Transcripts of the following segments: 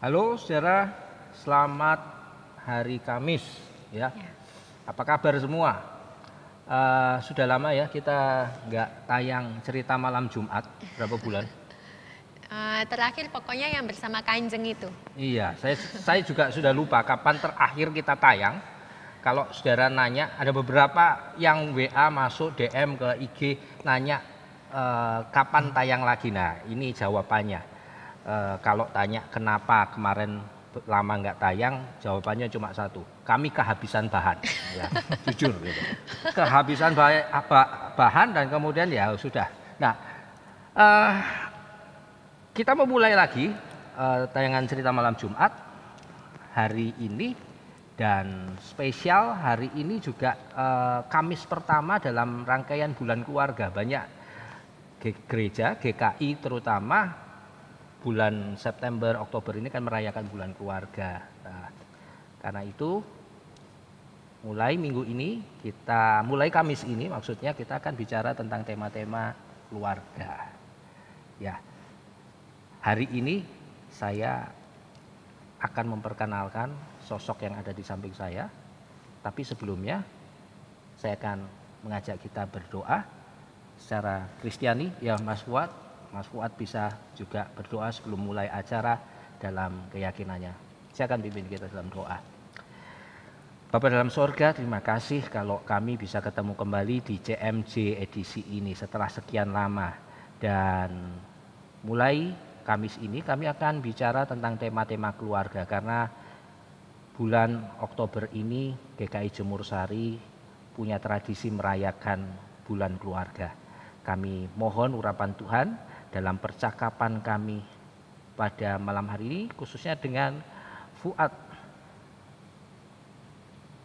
Halo saudara, selamat hari Kamis ya. Apa kabar semua? Sudah lama ya kita nggak tayang cerita malam Jumat, berapa bulan? Terakhir pokoknya yang bersama Kanjeng itu. Iya, saya juga sudah lupa kapan terakhir kita tayang. Kalau saudara nanya, ada beberapa yang WA masuk DM ke IG nanya kapan tayang lagi. Nah ini jawabannya. Kalau tanya kenapa kemarin lama nggak tayang, jawabannya cuma satu, kami kehabisan bahan, ya, jujur gitu. Kehabisan bahan dan kemudian ya sudah. Nah, kita mau mulai lagi tayangan cerita malam Jumat hari ini dan spesial hari ini juga Kamis pertama dalam rangkaian bulan keluarga. Banyak gereja GKI terutama bulan September, Oktober ini kan merayakan bulan keluarga. Nah, karena itu mulai minggu ini mulai Kamis ini maksudnya kita akan bicara tentang tema-tema keluarga. Ya, hari ini saya akan memperkenalkan sosok yang ada di samping saya. Tapi sebelumnya saya akan mengajak kita berdoa secara Kristiani ya Mas Fuad. Mas Fuad bisa juga berdoa sebelum mulai acara dalam keyakinannya. Saya akan pimpin kita dalam doa. Bapa dalam sorga, terima kasih kalau kami bisa ketemu kembali di CMJ edisi ini setelah sekian lama. Dan mulai Kamis ini kami akan bicara tentang tema-tema keluarga. Karena bulan Oktober ini GKI Jemur Sari punya tradisi merayakan bulan keluarga. Kami mohon urapan Tuhan dalam percakapan kami pada malam hari ini khususnya dengan Fuad.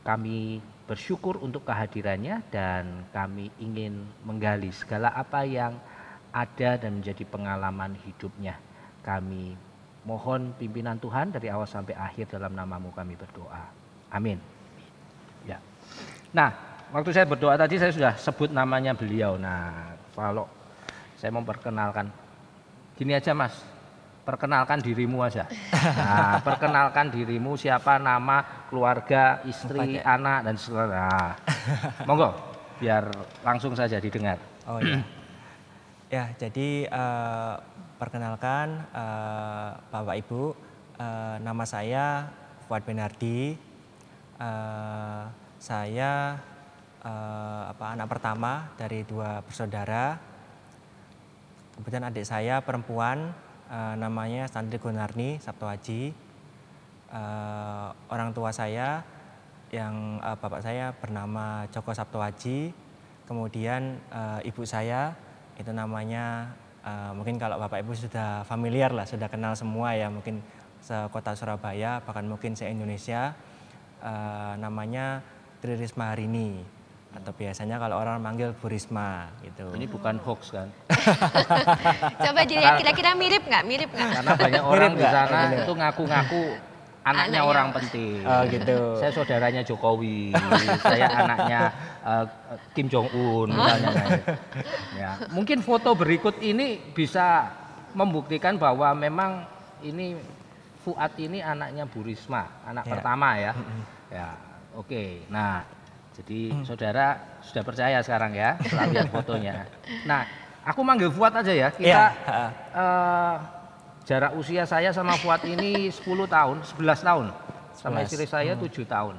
Kami bersyukur untuk kehadirannya dan kami ingin menggali segala apa yang ada dan menjadi pengalaman hidupnya. Kami mohon pimpinan Tuhan dari awal sampai akhir, dalam namamu kami berdoa. Amin. Ya. Nah, waktu saya berdoa tadi saya sudah sebut namanya beliau. Nah, kalau saya mau perkenalkan, gini aja Mas, perkenalkan dirimu aja. Nah, perkenalkan dirimu, siapa, nama, keluarga, istri, anak, dan seterusnya. Nah, monggo, biar langsung saja didengar. Oh iya. Ya, jadi perkenalkan Bapak Ibu, nama saya Fuad Benardi. Saya anak pertama dari 2 bersaudara. Kemudian adik saya perempuan namanya Sandri Gunarni Sabtoaji. Orang tua saya yang bapak saya bernama Joko Sabtoaji. Kemudian ibu saya itu namanya mungkin kalau Bapak Ibu sudah familiar lah, sudah kenal semua ya, mungkin sekota Surabaya bahkan mungkin se-Indonesia, namanya Tri Risma Harini. Atau biasanya kalau orang manggil Bu Risma gitu. Ini bukan hoax kan? Coba dilihat kira-kira mirip nggak? Mirip nggak? Karena banyak orang di sana itu ngaku-ngaku anaknya orang penting. Oh gitu. Saya saudaranya Jokowi, saya anaknya Kim Jong Un misalnya. Ya, mungkin foto berikut ini bisa membuktikan bahwa memang ini Fuad ini anaknya Bu Risma, anak pertama ya. Ya, oke. Nah, jadi saudara sudah percaya sekarang ya setelah lihat fotonya. Nah, aku manggil Fuad aja ya. Kita jarak usia saya sama Fuad ini 10 tahun, 11 tahun. Sama istri saya 7 tahun.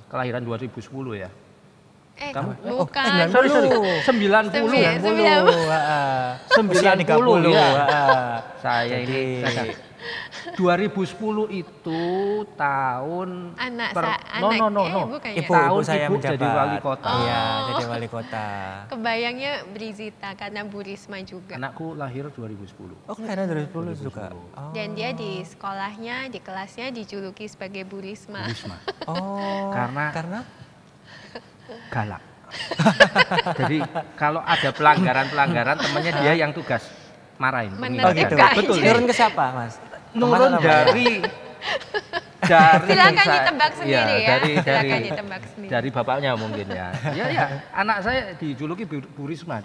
Kelahiran 2010 ya. Kamu? Bukan. Sorry, 90. 90 ya. Saya ini 2010 itu tahun Ibu saya ibu menjabat. jadi wali kota. Iya, jadi wali kota. Kebayangnya Brizita karena Bu Risma juga. Anakku lahir 2010. Oh, karena 2010 juga. Oh. Dan dia di sekolahnya, di kelasnya dijuluki sebagai Bu Risma. Bu Risma. Oh. Karena galak. Jadi kalau ada pelanggaran temannya dia yang tugas marahin. Oh gitu. Betul. Nurun ke siapa, Mas? Nurun dari silakan ditebak sendiri ya. Silakan ditebak sendiri. Dari bapaknya mungkin ya. Ya, anak saya dijuluki Bu Risma.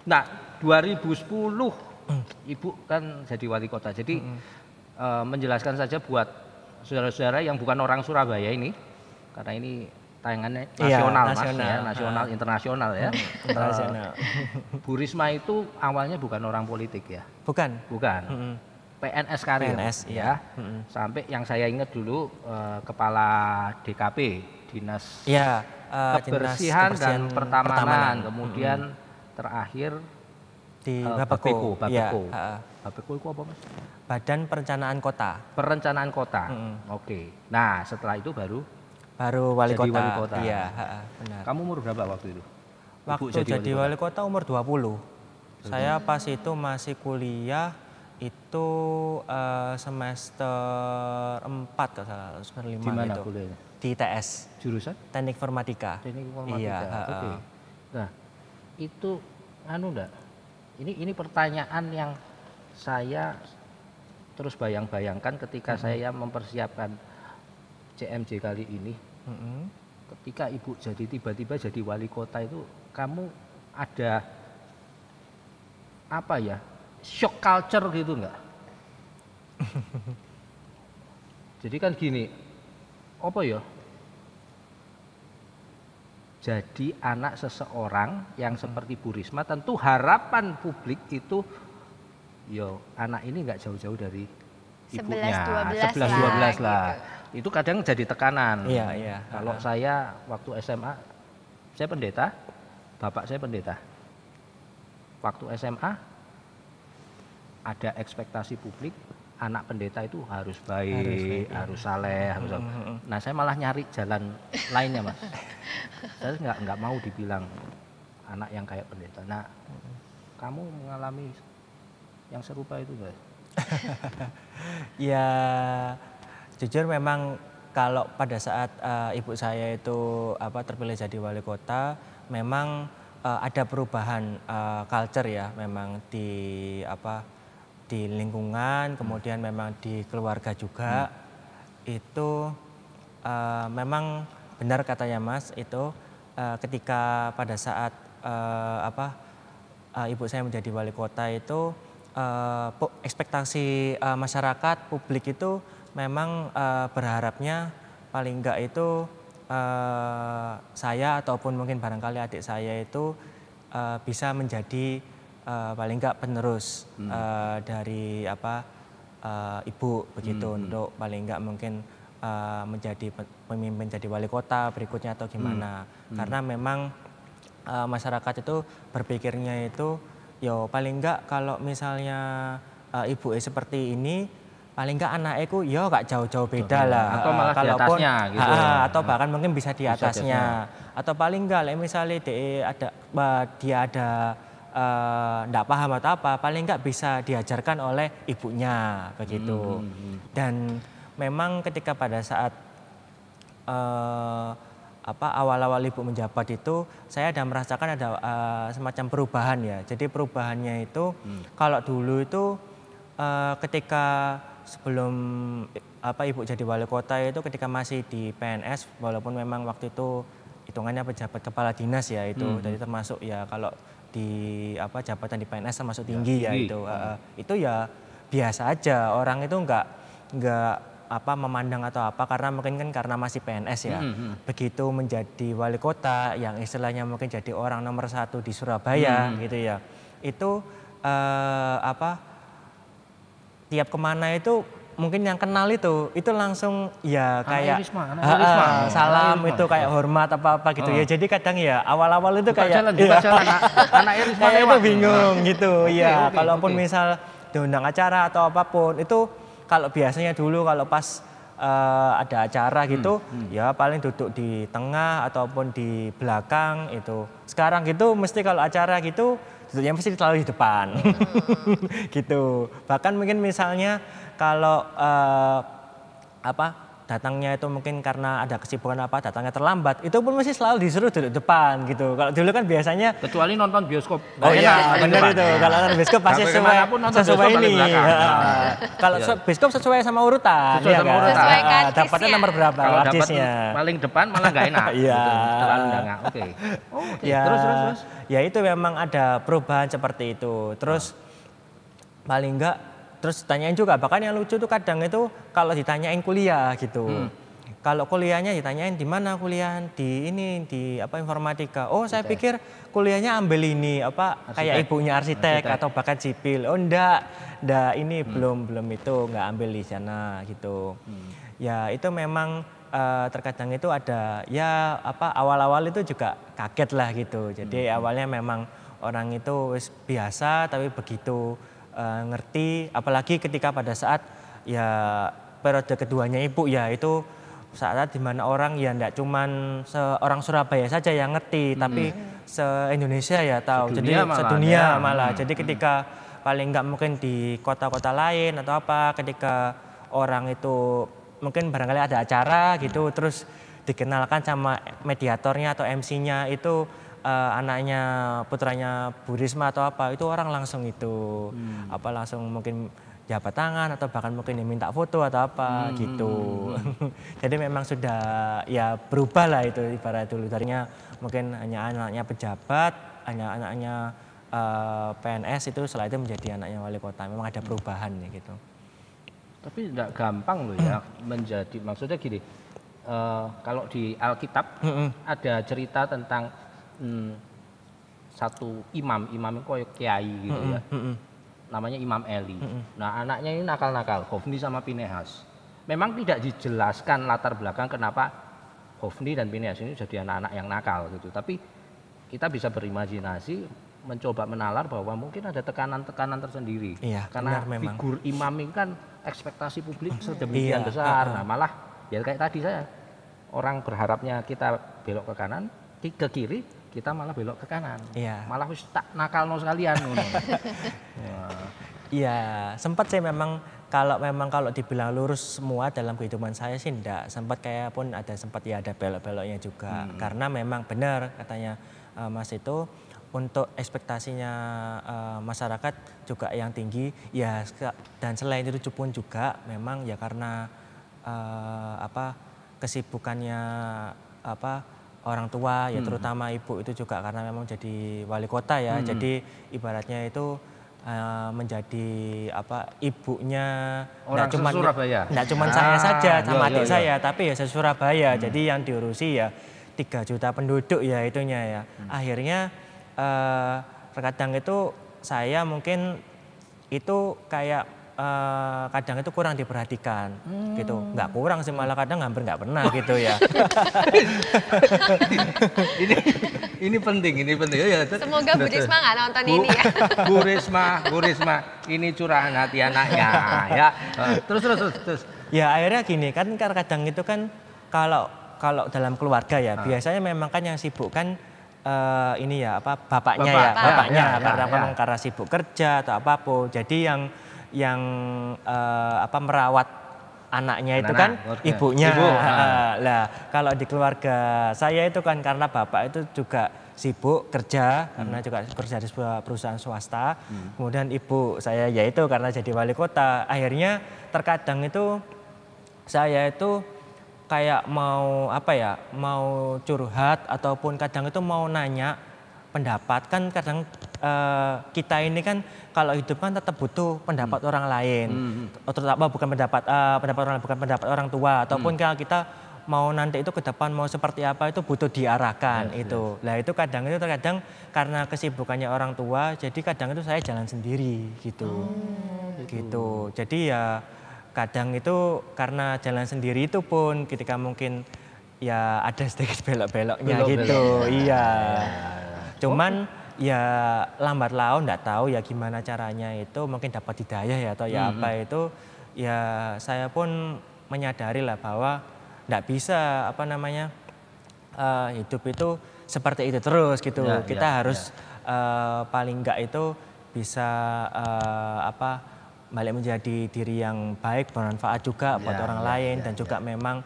Nah, 2010 Ibu kan jadi wali kota. Jadi menjelaskan saja buat saudara-saudara yang bukan orang Surabaya ini, karena ini tayangannya nasional, Mas, ya, nasional, internasional ya. Internasional. Bu Risma itu awalnya bukan orang politik ya? Bukan. Bukan. PNS karir, PNS, ya. Sampai yang saya ingat dulu kepala DKP, Dinas Kebersihan dan Pertamanan, kemudian terakhir di Bapeko. Ya, Bapeko itu apa, Mas? Badan Perencanaan Kota. Perencanaan Kota. Oke. Nah, setelah itu baru wali jadi kota. wali kota. Iya, benar. Kamu umur berapa waktu itu? Waktu jadi wali kota umur 20. Saya pas itu masih kuliah itu semester 4 kalau salah, semester 5 di mana gitu. kuliahnya? Di ITS. Jurusan? Teknik Informatika. Teknik Informatika. Iya, Oke. Nah, itu enggak? Ini pertanyaan yang saya terus bayang-bayangkan ketika saya mempersiapkan CMJ kali ini. Ketika Ibu jadi tiba-tiba jadi wali kota itu, kamu ada apa ya, shock culture gitu enggak? Jadi kan gini, apa ya? Jadi anak seseorang yang seperti Bu Risma, tentu harapan publik itu, yo anak ini nggak jauh-jauh dari ibunya, 11-12 lah. Gitu. Itu kadang jadi tekanan. Iya. Kalau saya waktu SMA, saya pendeta, bapak saya pendeta. Waktu SMA ada ekspektasi publik, anak pendeta itu harus baik, harus saleh, harus. Nah, saya malah nyari jalan lainnya, Mas. Saya nggak mau dibilang anak yang kayak pendeta. Nah, kamu mengalami yang serupa itu nggak? Ya, jujur memang kalau pada saat ibu saya itu terpilih jadi wali kota, memang ada perubahan culture ya, memang di lingkungan, kemudian memang di keluarga juga. Itu memang benar katanya Mas, itu ketika pada saat ibu saya menjadi wali kota itu ekspektasi masyarakat publik itu memang berharapnya paling enggak itu saya ataupun mungkin barangkali adik saya itu bisa menjadi paling enggak penerus dari ibu begitu, untuk paling enggak mungkin menjadi pemimpin, jadi wali kota berikutnya atau gimana. Karena memang masyarakat itu berpikirnya itu yo paling enggak kalau misalnya ibu seperti ini, paling enggak anakku yo gak jauh-jauh beda lah, atau malah di atasnya gitu. Atau bahkan mungkin bisa di atasnya. Atau paling enggak misalnya dia ada enggak paham atau apa, paling enggak bisa diajarkan oleh ibunya begitu. Dan memang ketika pada saat awal-awal ibu menjabat itu, saya ada merasakan ada semacam perubahan ya. Jadi perubahannya itu kalau dulu itu ketika sebelum ibu jadi wali kota itu, ketika masih di PNS, walaupun memang waktu itu hitungannya pejabat kepala dinas ya itu, jadi termasuk ya kalau di jabatan di PNS termasuk tinggi ya itu ya biasa aja, orang itu enggak memandang atau apa, karena mungkin kan karena masih PNS ya. Begitu menjadi wali kota yang istilahnya mungkin jadi orang nomor 1 di Surabaya gitu ya. Itu tiap kemana itu mungkin yang kenal itu langsung ya kayak salam itu kayak hormat apa gitu ya. Jadi kadang ya awal-awal itu kayak anak Risma kayak itu bingung gitu ya. Kalaupun misal diundang acara atau apapun itu, kalau biasanya dulu kalau pas ada acara gitu ya paling duduk di tengah ataupun di belakang itu. Sekarang gitu mesti kalau acara gitu duduknya mesti selalu di depan. Gitu. Bahkan mungkin misalnya kalau datangnya itu mungkin karena ada kesibukan datangnya terlambat, itu pun mesti selalu disuruh duduk depan gitu. Kalau dulu kan biasanya kecuali nonton bioskop. Oh iya, benar itu. Kalau nonton bioskop pasti sesuai ini. Kalau bioskop sesuai sama urutan, sesuai karcisnya. Dapatnya nomor berapa? Kalau dapat paling depan malah nggak enak. Iya. Oke. Terus. Ya itu memang ada perubahan seperti itu. Terus paling enggak terus tanyain juga, bahkan yang lucu tuh kadang itu kalau ditanyain kuliah gitu. Kalau kuliahnya ditanyain di mana kuliah, di ini, di apa informatika. Oh saya pikir kuliahnya ambil ini apa kayak ibunya arsitek atau bahkan sipil. Oh enggak ini belum itu nggak ambil di sana gitu. Ya itu memang terkadang itu ada ya apa awal-awal itu juga kaget lah gitu. Jadi awalnya memang orang itu biasa tapi begitu ngerti, apalagi ketika pada saat ya periode keduanya ibu ya itu saat dimana orang ya enggak cuman seorang Surabaya saja yang ngerti, tapi se-Indonesia ya tahu. Jadi sedunia malah. Jadi ketika paling enggak mungkin di kota-kota lain atau apa, ketika orang itu mungkin barangkali ada acara gitu, terus dikenalkan sama mediatornya atau MC-nya itu anaknya putranya Bu Risma atau apa, itu orang langsung itu apa langsung mungkin jabat tangan atau bahkan mungkin diminta foto atau apa gitu. Jadi memang sudah ya berubah lah itu ibarat dulu tadinya mungkin hanya anaknya pejabat, hanya anaknya PNS itu setelah itu menjadi anaknya wali kota. Memang ada perubahan ya gitu. Tapi tidak gampang loh ya menjadi, maksudnya gini, kalau di Alkitab ada cerita tentang satu imam itu kayak kiai gitu ya. Namanya Imam Eli. Nah anaknya ini nakal-nakal, Hofni sama Pinehas. Memang tidak dijelaskan latar belakang kenapa Hofni dan Pinehas ini jadi anak-anak yang nakal gitu. Tapi kita bisa berimajinasi, mencoba menalar bahwa mungkin ada tekanan-tekanan tersendiri. Iya, karena benar, memang. figur imam ini kan ekspektasi publik sedemikian besar. Nah malah ya kayak tadi saya, orang berharapnya kita belok ke kanan, ke kiri, kita malah belok ke kanan. Iya. Malah wis tak nakalno sekalian ngono. Iya, sempat sih memang kalau dibilang lurus semua dalam kehidupan saya sih enggak. Sempat kayak pun ada sempat ya ada belok-beloknya juga. Karena memang benar katanya Mas itu untuk ekspektasinya masyarakat juga yang tinggi ya, dan selain itu pun juga memang ya karena kesibukannya orang tua ya terutama ibu itu juga karena memang jadi wali kota ya. Jadi ibaratnya itu menjadi ibunya orang Surabaya. Enggak cuma saya saja sama adik saya, tapi ya se-Surabaya. Jadi yang diurusi ya 3 juta penduduk ya itunya ya. Akhirnya terkadang itu saya mungkin itu kayak kadang itu kurang diperhatikan gitu, nggak kurang sih malah kadang hampir nggak pernah gitu ya. ini penting ya. Semoga Bu Risma nggak nonton ini ya. Bu Risma, ini curahan hati anaknya ya. Terus. Ya akhirnya gini kan kadang itu kan kalau dalam keluarga ya biasanya memang kan yang sibuk kan ini ya bapaknya karena sibuk kerja atau apapun. Jadi yang merawat anaknya itu kan ibunya. Lah kalau di keluarga saya itu kan karena bapak itu juga sibuk kerja karena juga kerja di sebuah perusahaan swasta. Kemudian ibu saya yaitu karena jadi wali kota. Akhirnya terkadang itu saya itu kayak mau mau curhat ataupun kadang itu mau nanya pendapat kan kadang kita ini kan kalau hidup kan tetap butuh pendapat orang lain, terutama bukan pendapat orang lain, bukan pendapat orang tua ataupun kalau kita mau nanti itu ke depan mau seperti apa itu butuh diarahkan itu. Lah itu terkadang karena kesibukannya orang tua jadi kadang itu saya jalan sendiri gitu. Gitu. Jadi ya kadang itu karena jalan sendiri itu pun ketika mungkin ya ada sedikit belok-beloknya gitu. Iya. Cuman ya lambat laun enggak tahu ya gimana caranya itu mungkin dapat hidayah ya atau ya apa itu ya saya pun menyadari lah bahwa enggak bisa hidup itu seperti itu terus gitu. Kita harus paling enggak itu bisa balik menjadi diri yang baik, bermanfaat juga buat orang lain dan juga memang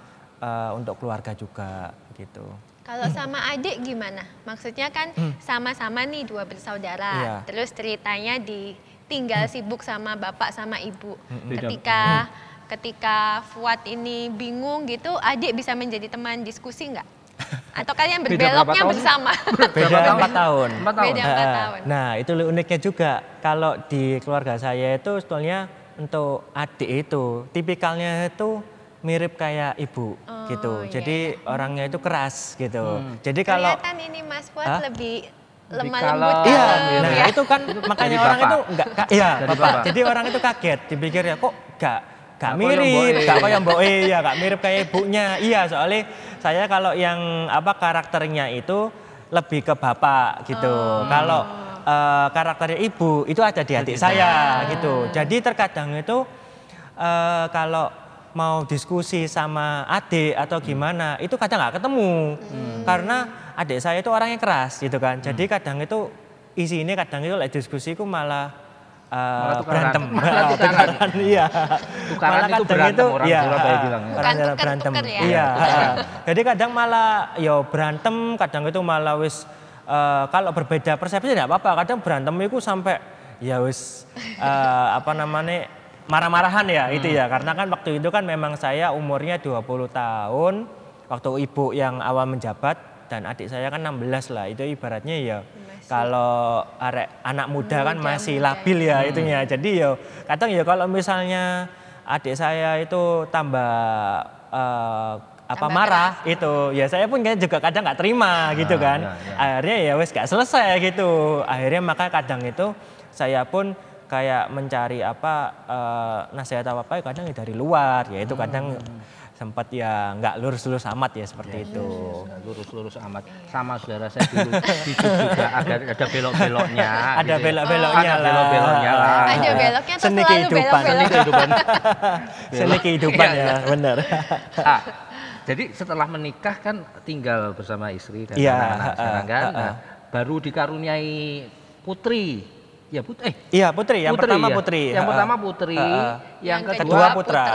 untuk keluarga juga gitu. Kalau sama adik gimana? Maksudnya kan sama-sama nih 2 bersaudara. Terus ceritanya ditinggal sibuk sama bapak sama ibu. Ketika Fuad ini bingung gitu, adik bisa menjadi teman diskusi nggak? Atau kalian berbeloknya bersama? Beda 4 tahun. Beda 4 tahun. Nah itu uniknya juga. Kalau di keluarga saya itu sebetulnya untuk adik itu tipikalnya itu mirip kayak ibu gitu. Iya, Jadi iya. orangnya itu keras gitu. Jadi kalau Kelihatan ini Mas Fuad lebih lemah kalem. lembut iya, dalam nah ya. itu kan makanya Dari orang bapak. itu enggak iya, Dari Bapak. bapak. Jadi orang itu kaget, dipikirnya kok gak Gak koyo mirip, mboke. gak kayak mbok iya, gak mirip kayak ibunya. Iya, soalnya saya kalau yang karakternya itu lebih ke bapak gitu. Kalau karakternya ibu itu ada di adik saya gitu. Jadi terkadang itu kalau mau diskusi sama adik atau gimana itu kadang nggak ketemu karena adik saya itu orangnya keras gitu kan. Jadi kadang itu isi ini kadang itu like diskusiku malah tukaran. berantem. Malah tukaran. Iya. Tukaran Malah itu kadang berantem, orang iya, Surabaya bilang ya. Bukan orang tuker-tuker berantem. ya. Iya. Jadi kadang malah yo berantem, kadang itu malah wis kalau berbeda persepsi tidak apa-apa. Kadang berantem itu sampai ya wis apa namanya marah-marahan ya itu ya. Karena kan waktu itu kan memang saya umurnya 20 tahun waktu ibu yang awal menjabat dan adik saya kan 16 lah. Itu ibaratnya ya kalau anak muda kan masih labil ya itunya. Jadi ya kadang ya kalau misalnya adik saya itu tambah Tambah marah itu ya saya pun juga kadang nggak terima gitu kan. Akhirnya ya wes gak selesai gitu. Akhirnya maka kadang itu saya pun kayak mencari nasihat apa ya kadang dari luar ya itu kadang sempat ya nggak lurus-lurus amat ya seperti itu. Lurus-lurus amat. Sama saudara saya dulu juga ada belok-beloknya. Ada gitu. belok-beloknya Ada lah. belok-beloknya lah. Ada beloknya atau Seni selalu kehidupan. belok-belok? Kehidupan. Seni kehidupan Iya, ya benar. Jadi setelah menikah kan tinggal bersama istri dan Iya, anak-anak sekarang kan. Nah, baru dikaruniai putri. Ya Iya Putri, yang pertama ya? Putri. Yang pertama Putri, yang kedua kedua Putra.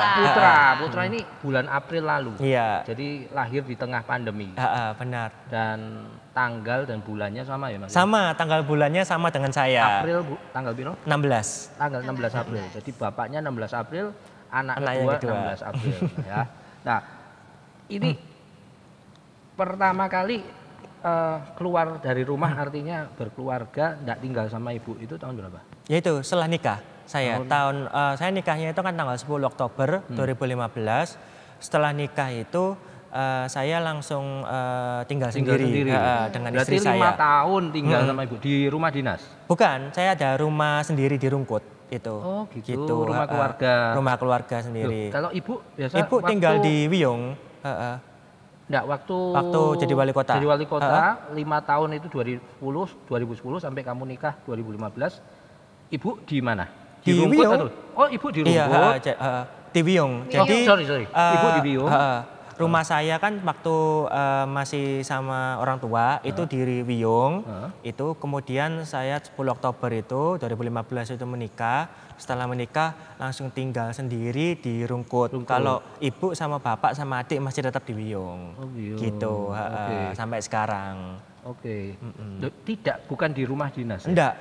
Putra ini bulan April lalu. Iya. Jadi lahir di tengah pandemi. Benar. Dan tanggal dan bulannya sama ya Mas? Sama, tanggal bulannya sama dengan saya. April tanggal berapa? 16. Tanggal 16 April. Jadi bapaknya 16 April, Anaknya kedua. 16 April ya. Nah, ini pertama kali keluar dari rumah artinya berkeluarga, tidak tinggal sama ibu itu tahun berapa? Yaitu setelah nikah saya. Saya nikahnya itu kan tanggal 10 Oktober 2015. Setelah nikah itu saya langsung tinggal sendiri dengan Berarti istri saya. 5 tahun tinggal sama ibu di rumah dinas? Bukan, saya ada rumah sendiri di Rungkut itu. Oh gitu, rumah keluarga. Rumah keluarga sendiri. Kalau ibu biasa Ibu tinggal di Wiyung. Enggak, waktu jadi wali kota. Jadi wali kota 5 tahun itu 2010 sampai kamu nikah 2015. Ibu di mana? Di Rungkut Wiyung. atau? Oh, ibu di Rungkut. Iya, di Wiyung. Jadi sorry. Ibu di Wiyung. Rumah saya kan waktu masih sama orang tua itu di Wiyung. Itu kemudian saya 10 Oktober itu 2015 itu menikah. Setelah menikah langsung tinggal sendiri di Rungkut. Kalau ibu sama bapak sama adik masih tetap di Wiyung. Oh, Wiyung. Gitu, sampai sekarang. Oke. Bukan di rumah dinas. Enggak.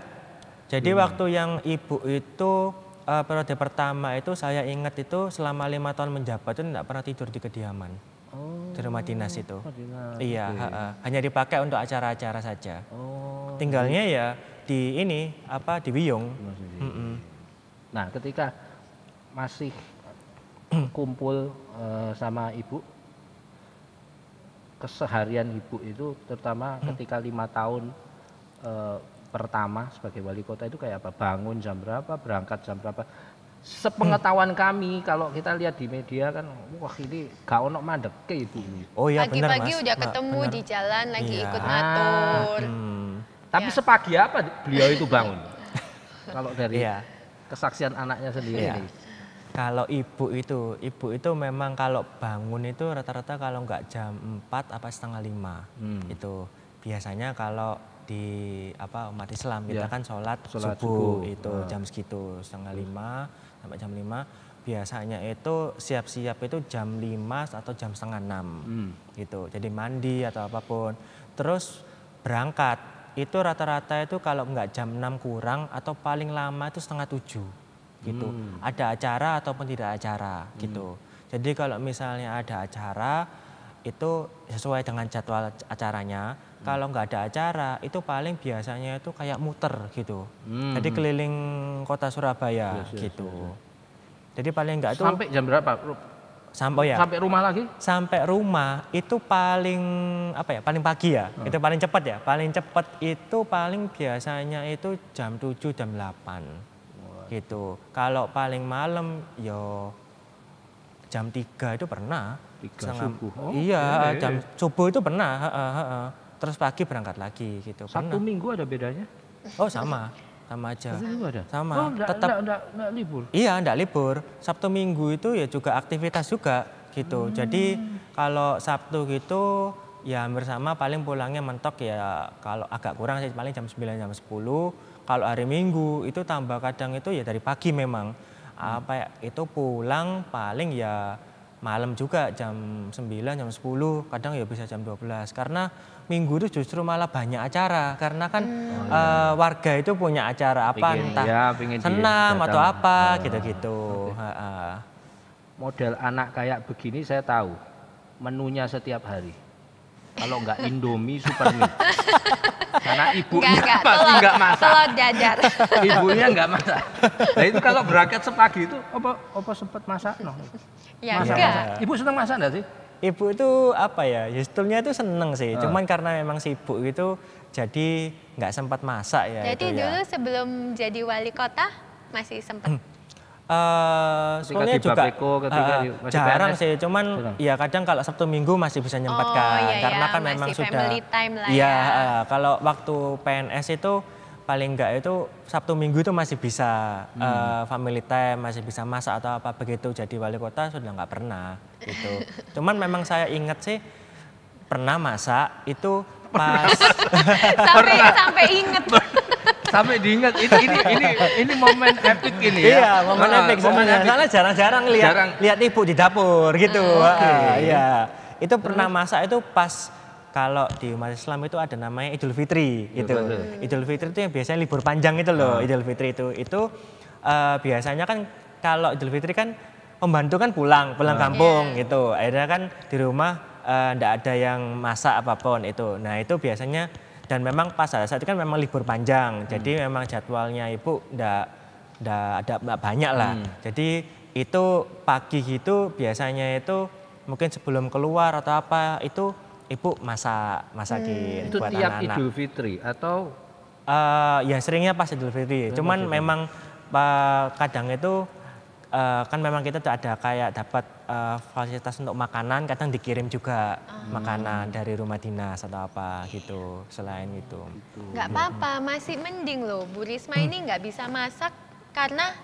Jadi waktu yang ibu itu periode pertama itu saya ingat itu selama 5 tahun menjabat itu enggak pernah tidur di kediaman. Di rumah dinas itu. Dinas. Iya, hanya dipakai untuk acara-acara saja. Oh. Tinggalnya ya di di Wiyung. Nah, ketika masih kumpul sama ibu, keseharian ibu itu terutama ketika 5 tahun pertama sebagai wali kota itu kayak apa? Bangun jam berapa, berangkat jam berapa? Sepengetahuan kami kalau kita lihat di media kan, wah ini gak ono mandek ke ibu ini. Oh iya benar Mas. Pagi-pagi udah ketemu Benar. di jalan lagi Iya. ikut ngatur. Tapi sepagi apa beliau itu bangun? Kalau dari Iya. kesaksian anaknya sendiri Iya. nih. Kalau ibu itu memang kalau bangun itu rata-rata kalau nggak jam 4 apa setengah 5 itu biasanya kalau di umat Islam kita kan sholat subuh itu jam segitu setengah 5 sampai jam 5 biasanya itu siap-siap itu jam 5 atau jam setengah 6 gitu jadi mandi atau apapun terus berangkat itu rata-rata itu kalau nggak jam 6 kurang atau paling lama itu setengah 7 gitu. Ada acara ataupun tidak acara gitu. Jadi kalau misalnya ada acara itu sesuai dengan jadwal acaranya. Kalau nggak ada acara itu paling biasanya itu kayak muter gitu. Jadi keliling kota Surabaya gitu. Jadi paling enggak itu sampai jam berapa? Sampai rumah lagi? Sampai rumah itu paling paling pagi ya. Itu paling cepat ya. Paling cepat itu paling biasanya itu jam 7 jam 8. Gitu. Kalau paling malam yo jam 3 itu pernah. 3 subuh. Iya, jam subuh itu pernah, Terus pagi berangkat lagi gitu. Sabtu Minggu ada bedanya? Oh, sama aja. Sama. Oh, enggak libur. Iya, enggak libur. Sabtu Minggu itu ya juga aktivitas juga gitu. Jadi kalau Sabtu gitu ya bersama paling pulangnya mentok ya kalau agak kurang sih paling jam 9 jam 10. Kalau hari Minggu itu tambah kadang itu ya dari pagi memang. Itu pulang paling ya malam juga jam 9 jam 10, kadang ya bisa jam 12 karena Minggu itu justru malah banyak acara karena kan warga itu punya acara apa entah senam atau apa gitu-gitu. Model anak kayak begini saya tahu menunya setiap hari. Kalau enggak Indomie Super Mie. Karena ibunya pasti enggak masak. Telur dadar. Ibunya enggak masak. Nah itu kalau berangkat sepagi itu apa sempat masak? No? Ya masak. Ibu senang masak enggak sih? Ibu itu sebetulnya itu seneng sih. Cuman karena memang sibuk gitu jadi nggak sempat masak ya. Jadi dulu sebelum jadi wali kota masih sempat? Sebenarnya juga jarang sih, cuman ya kadang kalau Sabtu Minggu masih bisa nyempatkan karena kan memang sudah kalau waktu PNS itu paling enggak itu Sabtu Minggu itu masih bisa family time, masih bisa masak atau apa, begitu jadi wali kota sudah nggak pernah gitu. Cuman memang saya ingat sih pernah masak itu pas sampai inget. Sampai diingat ini momen epic ini ya. Iya, momen epic sebenarnya. Soalnya jarang-jarang lihat ibu di dapur gitu. Iya. Itu pernah masak itu pas kalau di umat Islam itu ada namanya Idul Fitri gitu. Idul Fitri itu yang biasanya libur panjang itu loh. Idul Fitri itu biasanya kan kalau Idul Fitri kan pembantu kan pulang kampung gitu. Akhirnya kan di rumah enggak ada yang masak apapun itu. Nah, itu biasanya dan memang pas saat itu kan memang libur panjang, jadi memang jadwalnya ibu ndak banyak lah. Jadi itu pagi gitu biasanya itu mungkin sebelum keluar atau apa itu ibu masakin itu buat tiap anak-anak. Idul Fitri atau ya seringnya pas Idul Fitri. Cuman memang kadang itu kan memang kita tuh ada kayak dapat fasilitas untuk makanan, kadang dikirim juga makanan dari rumah dinas atau apa gitu. Selain itu nggak apa-apa, masih mending loh Bu Risma ini nggak bisa masak karena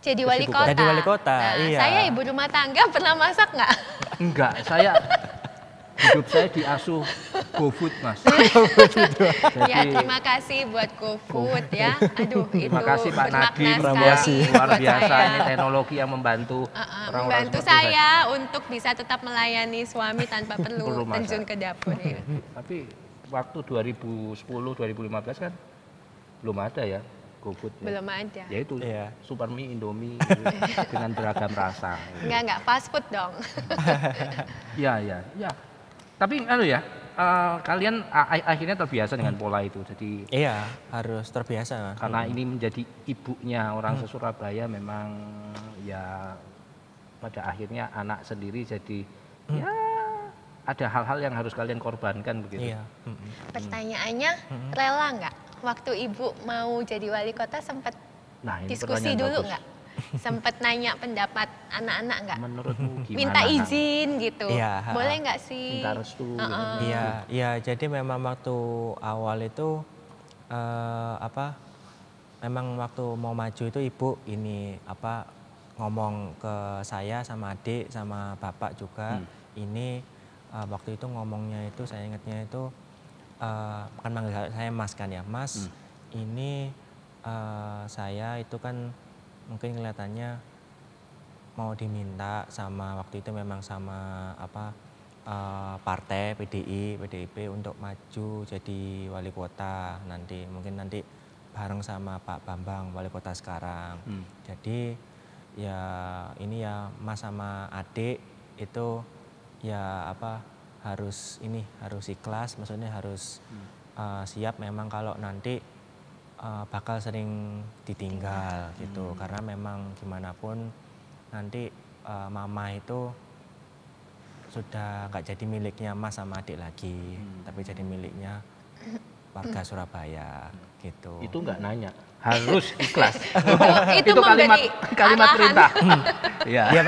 jadi wali kota. Jadi wali kota, iya. Saya ibu rumah tangga, pernah masak nggak? Enggak, hidup saya diasuh GoFood, Mas. Ya, terima kasih buat GoFood ya. Aduh, terima kasih Pak Nadiem, luar biasa ini teknologi yang membantu orang-orang membantu saya untuk bisa tetap melayani suami tanpa perlu terjun ke dapur ya. Tapi waktu 2010 2015 kan belum ada ya GoFood. Belum ada. Ya itu Super Mie, Indomie dengan beragam rasa. Enggak fast food dong. Ya. Tapi kalian akhirnya terbiasa dengan pola itu. Jadi iya, harus terbiasa. Karena ini menjadi ibunya orang se-Surabaya, memang ya pada akhirnya anak sendiri jadi ya ada hal-hal yang harus kalian korbankan begitu. Iya. Pertanyaannya, rela nggak waktu ibu mau jadi wali kota sempat diskusi dulu nggak? Sempet nanya pendapat anak-anak nggak? Menurutmu gimana? Minta izin gitu, boleh nggak sih? Minta restu. Iya. Jadi memang waktu awal itu memang waktu mau maju itu ibu ini ngomong ke saya sama adik sama bapak juga. Ini waktu itu ngomongnya itu saya ingatnya itu kan manggil saya Mas kan ya, Mas. Ini saya itu kan mungkin kelihatannya mau diminta sama waktu itu memang sama partai PDIP untuk maju jadi wali kota nanti, mungkin nanti bareng sama Pak Bambang wali kota sekarang. Jadi ya ini ya Mas sama adik itu ya harus ikhlas, maksudnya harus siap memang kalau nanti bakal sering ditinggal gitu, karena memang gimana pun nanti mama itu sudah nggak jadi miliknya Mas sama adik lagi, tapi jadi miliknya warga Surabaya gitu. Itu nggak nanya, harus ikhlas. itu kalimat perintah. Ya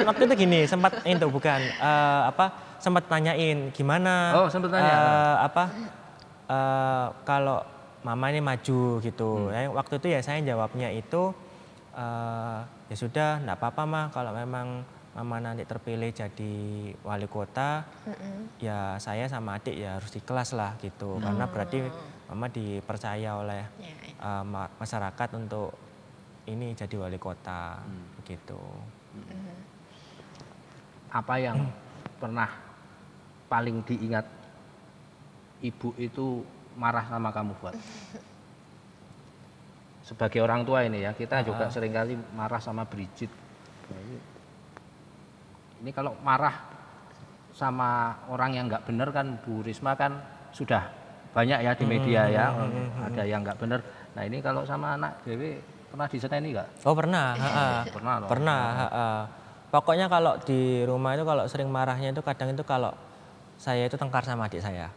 waktu itu gini, sempat itu bukan sempat nanyain gimana sempat tanya. Kalau mama ini maju gitu. Waktu itu ya saya jawabnya itu ya sudah enggak apa-apa mah kalau memang mama nanti terpilih jadi wali kota, ya saya sama adik ya harus ikhlas lah gitu. Karena berarti mama dipercaya oleh masyarakat untuk ini jadi wali kota gitu. Apa yang pernah paling diingat ibu itu marah sama kamu buat? Sebagai orang tua ini ya, kita juga seringkali marah sama Brigit. Ini kalau marah sama orang yang nggak benar kan, Bu Risma kan sudah banyak ya di media ya, ada yang nggak benar. Nah ini kalau sama anak Dewi pernah diseneni nggak? Oh pernah, pernah. Pokoknya kalau di rumah itu kalau sering marahnya itu kadang itu kalau saya itu tengkar sama adik saya.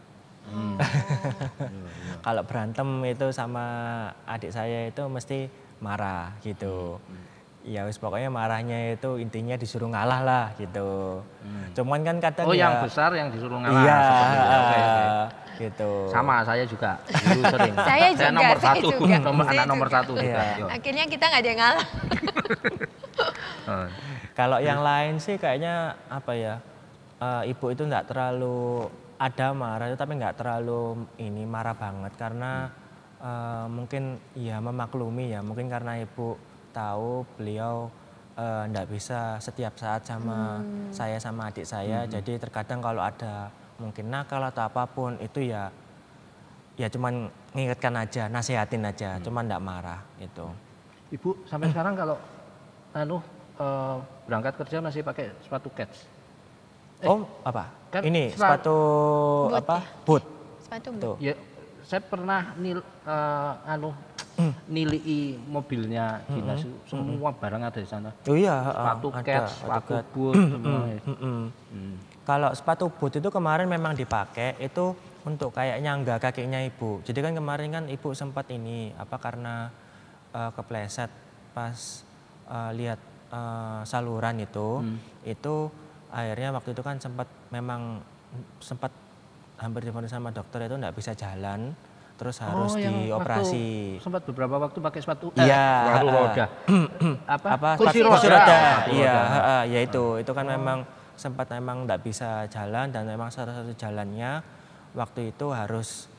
Kalau berantem itu sama adik saya itu mesti marah gitu. Ya wis pokoknya marahnya itu intinya disuruh ngalah lah gitu. Cuman kan kadang yang besar yang disuruh ngalah. Iya, gitu. Sama saya juga dulu sering. saya nomor satu, anak nomor satu juga. Akhirnya kita nggak ada yang ngalah. Kalau yang lain sih kayaknya apa ya, ibu itu nggak terlalu ada marah tapi nggak terlalu ini marah banget karena mungkin ya memaklumi ya, mungkin karena ibu tahu beliau nggak bisa setiap saat sama saya sama adik saya, jadi terkadang kalau ada mungkin nakal atau apapun itu ya cuman ngingetkan aja, nasihatin aja, cuman nggak marah gitu. Ibu sampai sekarang kalau berangkat kerja masih pakai sepatu kets? Apa? Kan ini sepatu boot, apa? Ya? Boot. Sepatu boot. Ya, saya pernah nilai mobilnya dinas, semua barang ada di sana. Oh iya, sepatu kets, sepatu boot, semua. Kalau sepatu boot itu kemarin memang dipakai itu untuk kayak nyangga kakinya ibu. Jadi kan kemarin kan ibu sempat ini apa karena kepleset pas lihat saluran itu akhirnya waktu itu kan sempat hampir difonis sama dokter itu enggak bisa jalan, terus harus dioperasi. Sempat beberapa waktu pakai sepatu roda. Kursi roda. Iya, ya itu kan memang sempat memang enggak bisa jalan dan memang satu-satu jalannya waktu itu harus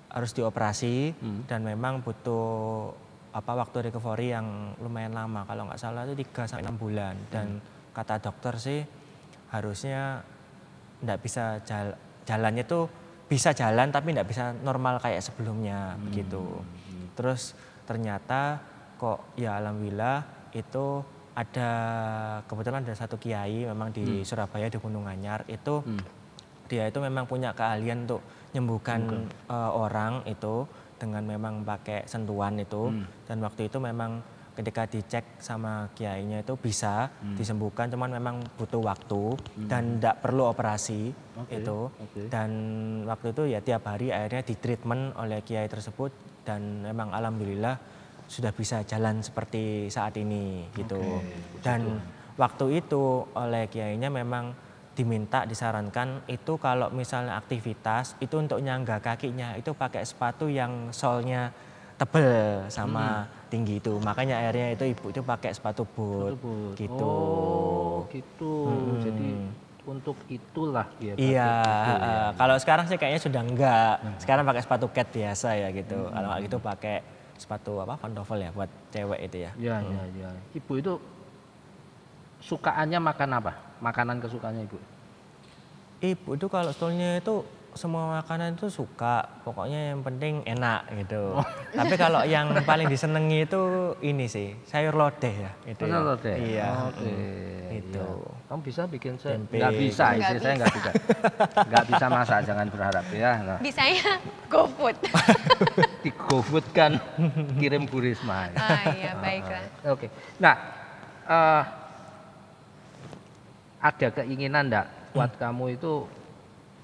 harus dioperasi dan memang butuh waktu recovery yang lumayan lama, kalau nggak salah itu 3 sampai 6 bulan dan kata dokter sih harusnya nggak bisa jalannya tuh bisa jalan tapi nggak bisa normal kayak sebelumnya begitu. Terus ternyata kok ya alhamdulillah itu kebetulan ada satu kiai memang di Surabaya di Gunung Anyar itu dia itu memang punya keahlian untuk menyembuhkan orang itu dengan memang pakai sentuhan itu dan waktu itu memang ketika dicek sama kiainya itu bisa disembuhkan, cuman memang butuh waktu dan tidak perlu operasi dan waktu itu ya tiap hari akhirnya ditreatment oleh kiai tersebut dan memang alhamdulillah sudah bisa jalan seperti saat ini gitu. Dan waktu itu oleh kiainya memang disarankan itu kalau misalnya aktivitas itu untuk nyangga kakinya itu pakai sepatu yang solnya tebel sama tinggi itu. Makanya akhirnya itu ibu itu pakai sepatu boot gitu. Oh gitu. Jadi untuk itulah dia pakai. Iya, kalau sekarang sih kayaknya sudah enggak. Sekarang pakai sepatu cat biasa ya gitu. Kalau nggak gitu pakai sepatu pantofel ya buat cewek itu ya. Iya. Ibu itu sukaannya makan apa? Makanan kesukaannya ibu? Ibu itu kalau sebetulnya itu semua makanan itu suka, pokoknya yang penting enak gitu. Tapi kalau yang paling disenangi itu ini sih sayur lodeh ya. Sayur lodeh. Iya. Oke. Itu. Iya. Kamu bisa bikin tempe? Nggak bisa, istri saya nggak bisa. Nggak bisa masak, jangan berharap ya. Nah. Bisanya GoFood. Di GoFood kan kirim Bu Risma. Iya, baiklah. Oke. Nah, ada keinginan enggak buat kamu itu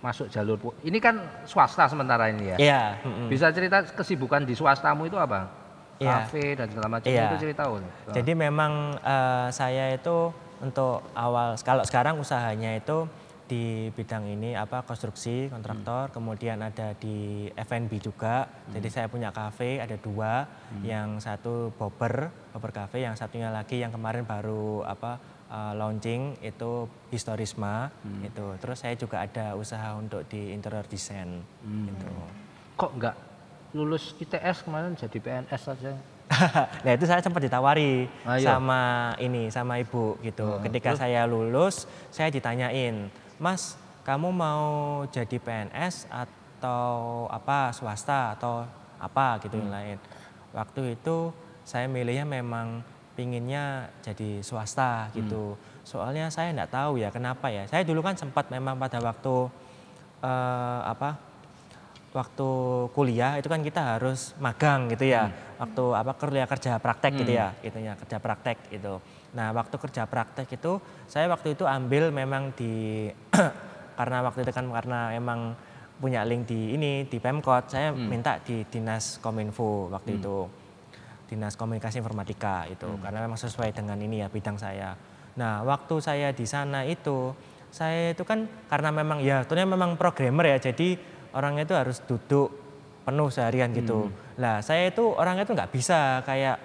masuk jalur ini kan swasta sementara ini ya? Iya. Bisa cerita kesibukan di swastamu itu apa? Kafe dan segala macam itu cerita. Jadi memang saya itu untuk awal, kalau sekarang usahanya itu di bidang ini konstruksi, kontraktor, kemudian ada di F&B juga. Jadi saya punya kafe ada 2, yang satu Bobber Cafe, yang satunya lagi yang kemarin baru launching itu Historisma itu. Terus saya juga ada usaha untuk di interior design gitu. Kok enggak lulus ITS kemarin jadi PNS saja? Nah itu saya sempat ditawari sama ibu gitu. Ketika saya lulus, saya ditanyain, Mas, kamu mau jadi PNS atau swasta atau apa gitu yang lain. Waktu itu saya milihnya memang pinginnya jadi swasta gitu. Soalnya saya enggak tahu ya kenapa ya. Saya dulu kan sempat memang pada waktu waktu kuliah itu kan kita harus magang gitu ya. Waktu kerja praktek gitu ya, itunya kerja praktek itu. Nah, waktu kerja praktek itu saya waktu itu ambil memang di karena waktu itu kan karena emang punya link di Pemkot, saya minta di Dinas Kominfo waktu itu. Dinas Komunikasi Informatika itu karena memang sesuai dengan ini ya bidang saya. Nah, waktu saya di sana itu saya itu kan karena memang ya ternyata memang programmer ya, jadi orangnya itu harus duduk penuh seharian gitu. Lah saya itu orangnya itu nggak bisa kayak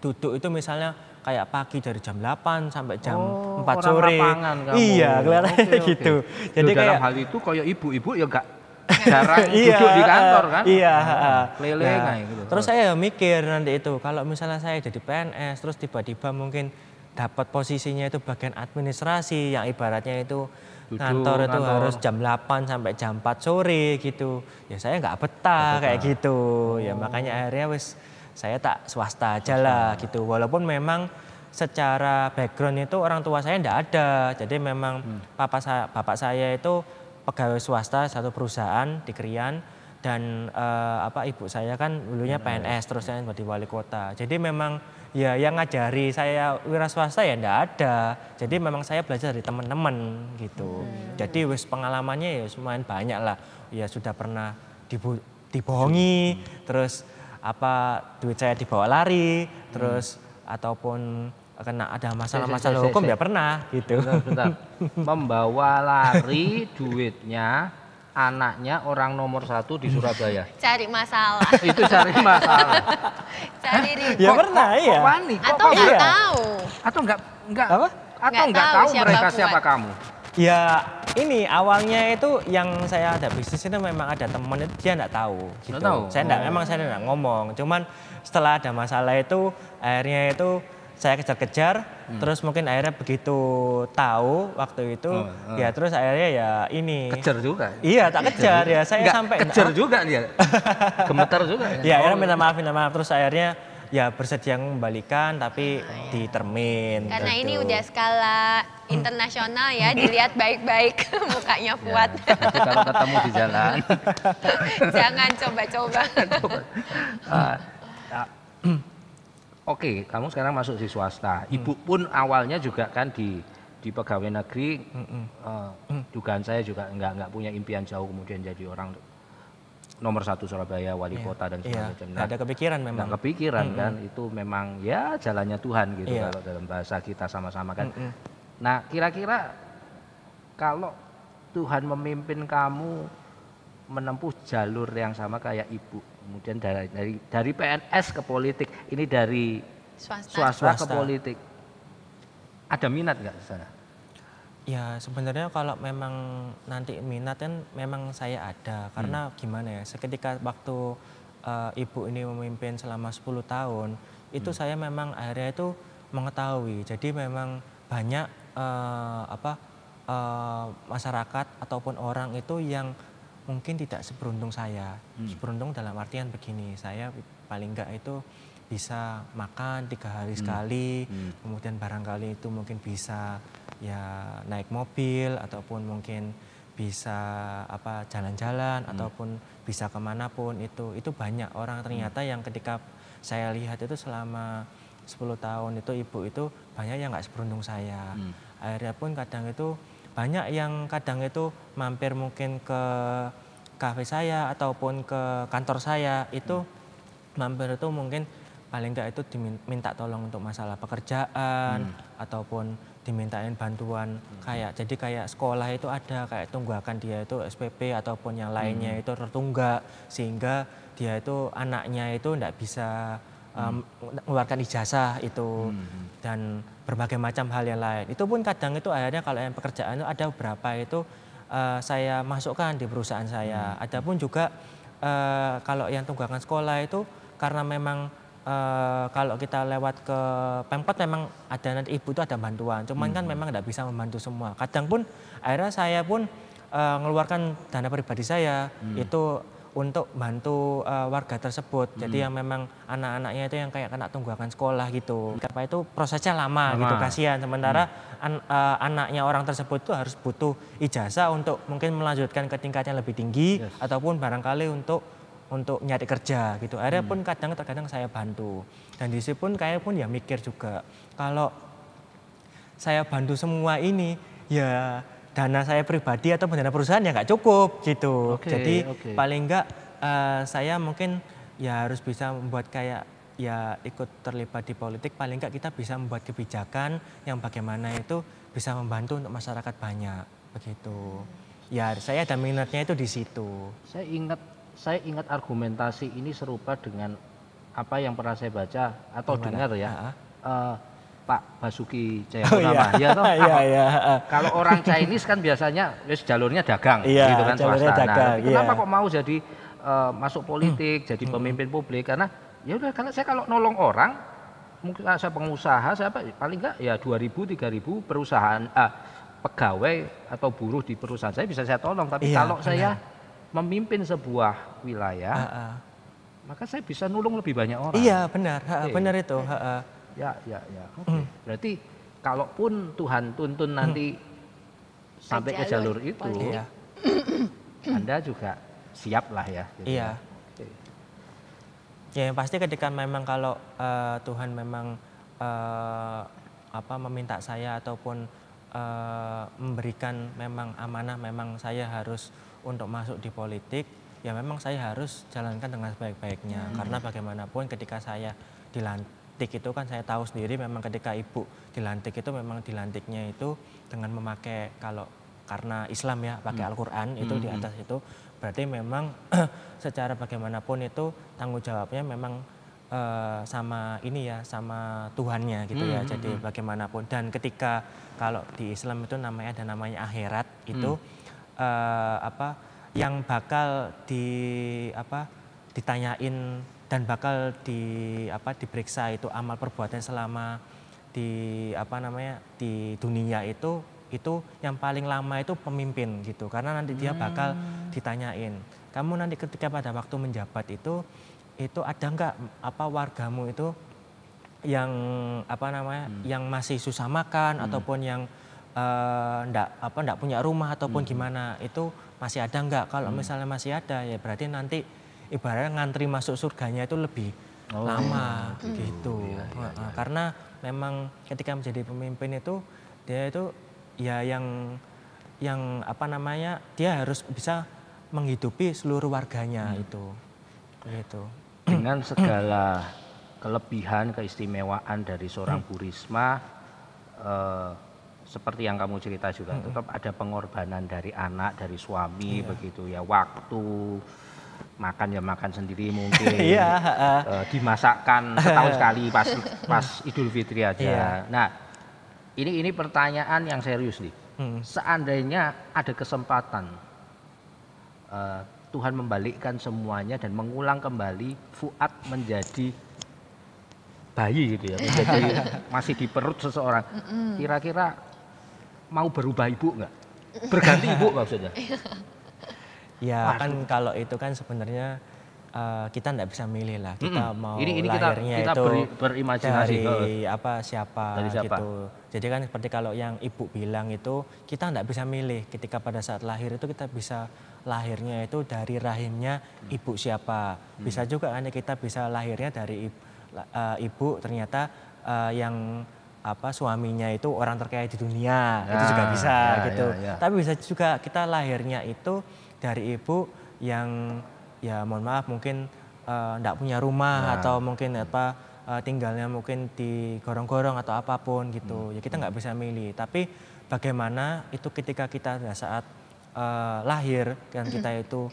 duduk itu misalnya kayak pagi dari jam 8 sampai jam 4 sore. Iya, kelihatannya gitu. Jadi dalam hal itu kayak ibu-ibu ya nggak jarang duduk di kantor kan? Iya. Keliling gitu. Terus saya mikir nanti itu kalau misalnya saya jadi PNS terus tiba-tiba mungkin dapat posisinya itu bagian administrasi yang ibaratnya itu kantor itu harus jam 8 sampai jam 4 sore gitu. Ya saya nggak betah kayak gitu. Ya makanya akhirnya saya tak swasta aja lah gitu. Walaupun memang secara background itu orang tua saya enggak ada. Jadi memang bapak saya itu pegawai swasta satu perusahaan di Krian dan ibu saya kan dulunya PNS terus saya jadi wali kota. Jadi memang ya yang ngajari saya wira swasta ya enggak ada. Jadi memang saya belajar dari teman-teman gitu. Jadi pengalamannya ya lumayan banyak lah. Ya sudah pernah dibohongi, terus duit saya dibawa lari, terus ataupun kena ada masalah-masalah hukum ya pernah gitu. Bentar. Membawa lari duitnya anaknya orang nomor 1 di Surabaya. Cari masalah. Itu cari masalah. Cari ribut. Ya pernah ya. Atau nggak tahu. Atau nggak Nggak tahu mereka buat. siapa kamu. Ya ini awalnya itu yang saya ada bisnis itu memang ada teman itu dia nggak tahu gitu. Saya nggak ngomong. Cuman setelah ada masalah itu akhirnya itu saya kejar-kejar, terus mungkin akhirnya begitu tahu waktu itu, ya terus akhirnya ya ini. Kejar juga? Iya, tak kejar ya. Saya sampai kejar juga dia, gemeter juga. Ya akhirnya minta maaf, terus akhirnya ya bersedia mengembalikan, tapi ditermin. Karena gitu. ini udah skala internasional ya, dilihat baik-baik mukanya Fuad. Nanti kalau ketemu di jalan. Jangan coba-coba. Oke, kamu sekarang masuk di swasta. Ibu pun awalnya juga kan di pegawai negeri. Dugaan saya juga nggak punya impian jauh kemudian jadi orang nomor 1 Surabaya, wali kota dan segala macam. Nggak ada kepikiran memang. Nggak kepikiran kan, itu memang ya jalannya Tuhan gitu kalau dalam bahasa kita sama-sama kan. Nah, kira-kira kalau Tuhan memimpin kamu menempuh jalur yang sama kayak ibu, kemudian dari PNS ke politik, ini dari swasta ke politik, ada minat nggak di sana? Ya sebenarnya kalau memang nanti minat kan memang saya ada, karena gimana ya, seketika waktu ibu ini memimpin selama 10 tahun, itu saya memang akhirnya itu mengetahui, jadi memang banyak masyarakat ataupun orang itu yang mungkin tidak seberuntung saya. Seberuntung dalam artian begini, saya paling enggak itu bisa makan 3 hari sekali, kemudian barangkali itu mungkin bisa ya naik mobil ataupun mungkin bisa jalan-jalan ataupun bisa kemanapun itu banyak orang ternyata yang ketika saya lihat itu selama 10 tahun itu ibu itu banyak yang nggak seberuntung saya. Akhirnya pun kadang itu banyak yang kadang itu mampir mungkin ke kafe saya ataupun ke kantor saya itu mampir itu mungkin paling enggak itu diminta tolong untuk masalah pekerjaan ataupun dimintain bantuan jadi kayak sekolah itu ada kayak tunggakan dia itu SPP ataupun yang lainnya itu tertunggak sehingga dia itu anaknya itu enggak bisa mengeluarkan ijazah itu dan berbagai macam hal yang lain. Itu pun kadang itu akhirnya kalau yang pekerjaan itu ada beberapa itu saya masukkan di perusahaan saya. Ada pun juga kalau yang tunggakan sekolah itu karena memang kalau kita lewat ke Pemkot memang ada nanti ibu itu ada bantuan. Cuman kan memang tidak bisa membantu semua. Kadang pun akhirnya saya pun mengeluarkan dana pribadi saya itu untuk bantu warga tersebut. Jadi yang memang anak-anaknya itu yang kayak kena tunggakan sekolah gitu. Apa itu prosesnya lama gitu, kasihan. Sementara anaknya orang tersebut itu harus butuh ijazah untuk mungkin melanjutkan ke tingkat yang lebih tinggi ataupun barangkali untuk nyari kerja gitu. Akhirnya pun terkadang saya bantu. Dan di situ pun kayak pun ya mikir juga kalau saya bantu semua ini ya dana saya pribadi atau dana perusahaan ya nggak cukup gitu. Jadi paling nggak saya mungkin ya harus bisa membuat kayak ya ikut terlibat di politik. Paling nggak kita bisa membuat kebijakan yang bagaimana itu bisa membantu untuk masyarakat banyak begitu. Ya saya ada minatnya itu di situ. Saya ingat argumentasi ini serupa dengan apa yang pernah saya baca atau dengar ya. Pak Basuki Cahayapurnama, kalau orang Chinese kan biasanya jalurnya dagang, gitu kan swasta. Dagang, kenapa kok mau jadi masuk politik, jadi pemimpin publik? Karena ya udah, karena saya kalau nolong orang, mungkin saya pengusaha, saya paling enggak ya 2.000, 3.000 perusahaan pegawai atau buruh di perusahaan saya bisa saya tolong. Tapi kalau saya memimpin sebuah wilayah, maka saya bisa nulung lebih banyak orang. Iya benar, benar itu. Ya. Berarti kalaupun Tuhan tuntun nanti sampai ke jalur itu, Anda juga siap lah ya. Gitu. Iya. Ya yang pasti ketika memang kalau Tuhan memang meminta saya ataupun memberikan memang amanah, memang saya harus untuk masuk di politik, ya memang saya harus jalankan dengan sebaik-baiknya. Karena bagaimanapun ketika saya dilantik itu kan saya tahu sendiri memang ketika ibu dilantik itu memang dilantiknya itu dengan memakai karena Islam ya pakai Al-Quran itu di atas itu berarti memang secara bagaimanapun itu tanggung jawabnya memang sama sama Tuhannya gitu ya. Jadi bagaimanapun dan ketika kalau di Islam itu ada namanya akhirat itu yang bakal ditanyain dan bakal diperiksa itu amal perbuatan selama di dunia itu yang paling lama itu pemimpin gitu karena nanti dia bakal ditanyain kamu nanti ketika pada waktu menjabat itu ada nggak wargamu itu yang yang masih susah makan ataupun yang ndak punya rumah ataupun gimana itu masih ada nggak? Kalau misalnya masih ada ya berarti nanti ibaratnya ngantri masuk surganya itu lebih lama gitu. Karena memang ketika menjadi pemimpin itu dia itu ya yang dia harus bisa menghidupi seluruh warganya itu. Gitu. Dengan segala kelebihan keistimewaan dari seorang Bu Risma seperti yang kamu cerita juga tetap ada pengorbanan dari anak, dari suami begitu ya, waktu makan ya makan sendiri mungkin, dimasakkan setahun sekali pas Idul Fitri aja. Nah, ini pertanyaan yang serius nih. Seandainya ada kesempatan Tuhan membalikkan semuanya dan mengulang kembali Fuad menjadi bayi gitu ya, menjadi masih di perut seseorang, kira-kira mau berubah ibu nggak? Berganti ibu maksudnya? Ya kan kalau itu kan sebenarnya kita tidak bisa milih lah, kita mau ini lahirnya kita itu berimajinasi dari siapa dari siapa gitu. Jadi kan seperti kalau yang ibu bilang itu kita tidak bisa milih ketika pada saat lahir itu kita bisa lahirnya itu dari rahimnya ibu siapa. Bisa juga kan kita bisa lahirnya dari ibu ternyata yang suaminya itu orang terkaya di dunia, itu juga bisa gitu. Tapi bisa juga kita lahirnya itu dari ibu yang ya mohon maaf mungkin enggak punya rumah atau mungkin tinggalnya mungkin di gorong-gorong atau apapun gitu. Ya kita nggak bisa milih. Tapi bagaimana itu ketika kita saat lahir dan kita itu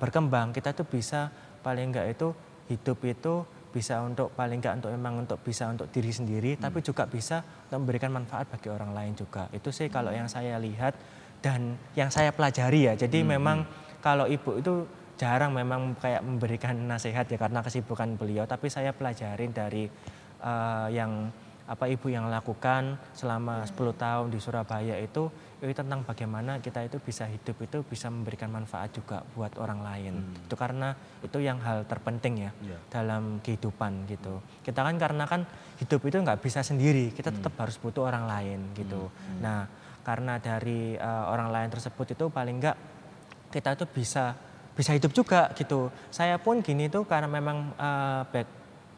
berkembang, kita itu bisa paling enggak itu hidup itu bisa untuk paling enggak untuk memang untuk bisa untuk diri sendiri, tapi juga bisa untuk memberikan manfaat bagi orang lain juga. Itu sih kalau yang saya lihat dan yang saya pelajari ya. Jadi memang kalau ibu itu jarang memang kayak memberikan nasihat ya karena kesibukan beliau, tapi saya pelajarin dari yang ibu yang lakukan selama 10 tahun di Surabaya itu tentang bagaimana kita itu bisa hidup itu bisa memberikan manfaat juga buat orang lain. Itu karena itu yang hal terpenting ya dalam kehidupan gitu. Kita kan karena kan hidup itu nggak bisa sendiri, kita tetap harus butuh orang lain gitu. Nah karena dari orang lain tersebut itu paling nggak kita itu bisa hidup juga gitu. Saya pun gini tuh karena memang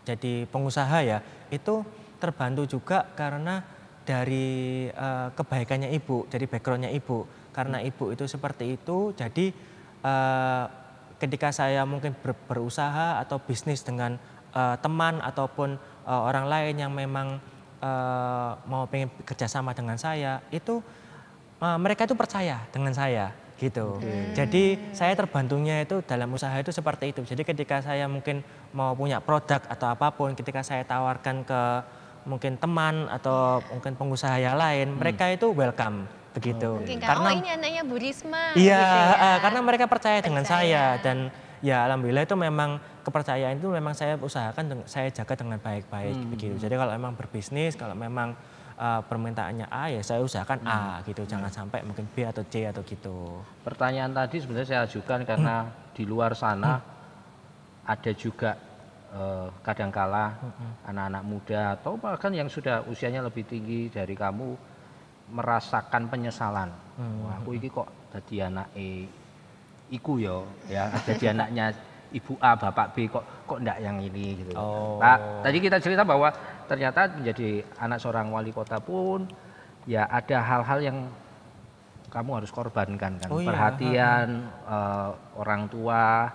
jadi pengusaha ya, itu terbantu juga karena dari kebaikannya ibu, dari backgroundnya ibu. Karena ibu itu seperti itu, jadi ketika saya mungkin berusaha atau bisnis dengan teman ataupun orang lain yang memang mau pengen kerjasama dengan saya, itu mereka itu percaya dengan saya. Gitu. Jadi saya terbantunya itu dalam usaha itu seperti itu. Jadi ketika saya mungkin mau punya produk atau apapun, ketika saya tawarkan ke mungkin teman atau mungkin pengusaha yang lain, mereka itu welcome begitu. Karena ini anaknya Bu Risma. Iya, gitu ya. Karena mereka percaya dengan saya dan ya alhamdulillah itu memang kepercayaan itu memang saya usahakan saya jaga dengan baik-baik begitu. Jadi kalau memang berbisnis, kalau memang permintaannya A ya saya usahakan A gitu, jangan sampai mungkin B atau C atau gitu. Pertanyaan tadi sebenarnya saya ajukan karena di luar sana ada juga kadangkala anak-anak muda atau bahkan yang sudah usianya lebih tinggi dari kamu merasakan penyesalan. Wah, aku ini kok jadi anak iku ya jadi anaknya Ibu A, Bapak B kok enggak yang ini gitu. Nah, tadi kita cerita bahwa ternyata menjadi anak seorang wali kota pun ya ada hal-hal yang kamu harus korbankan kan. Perhatian orang tua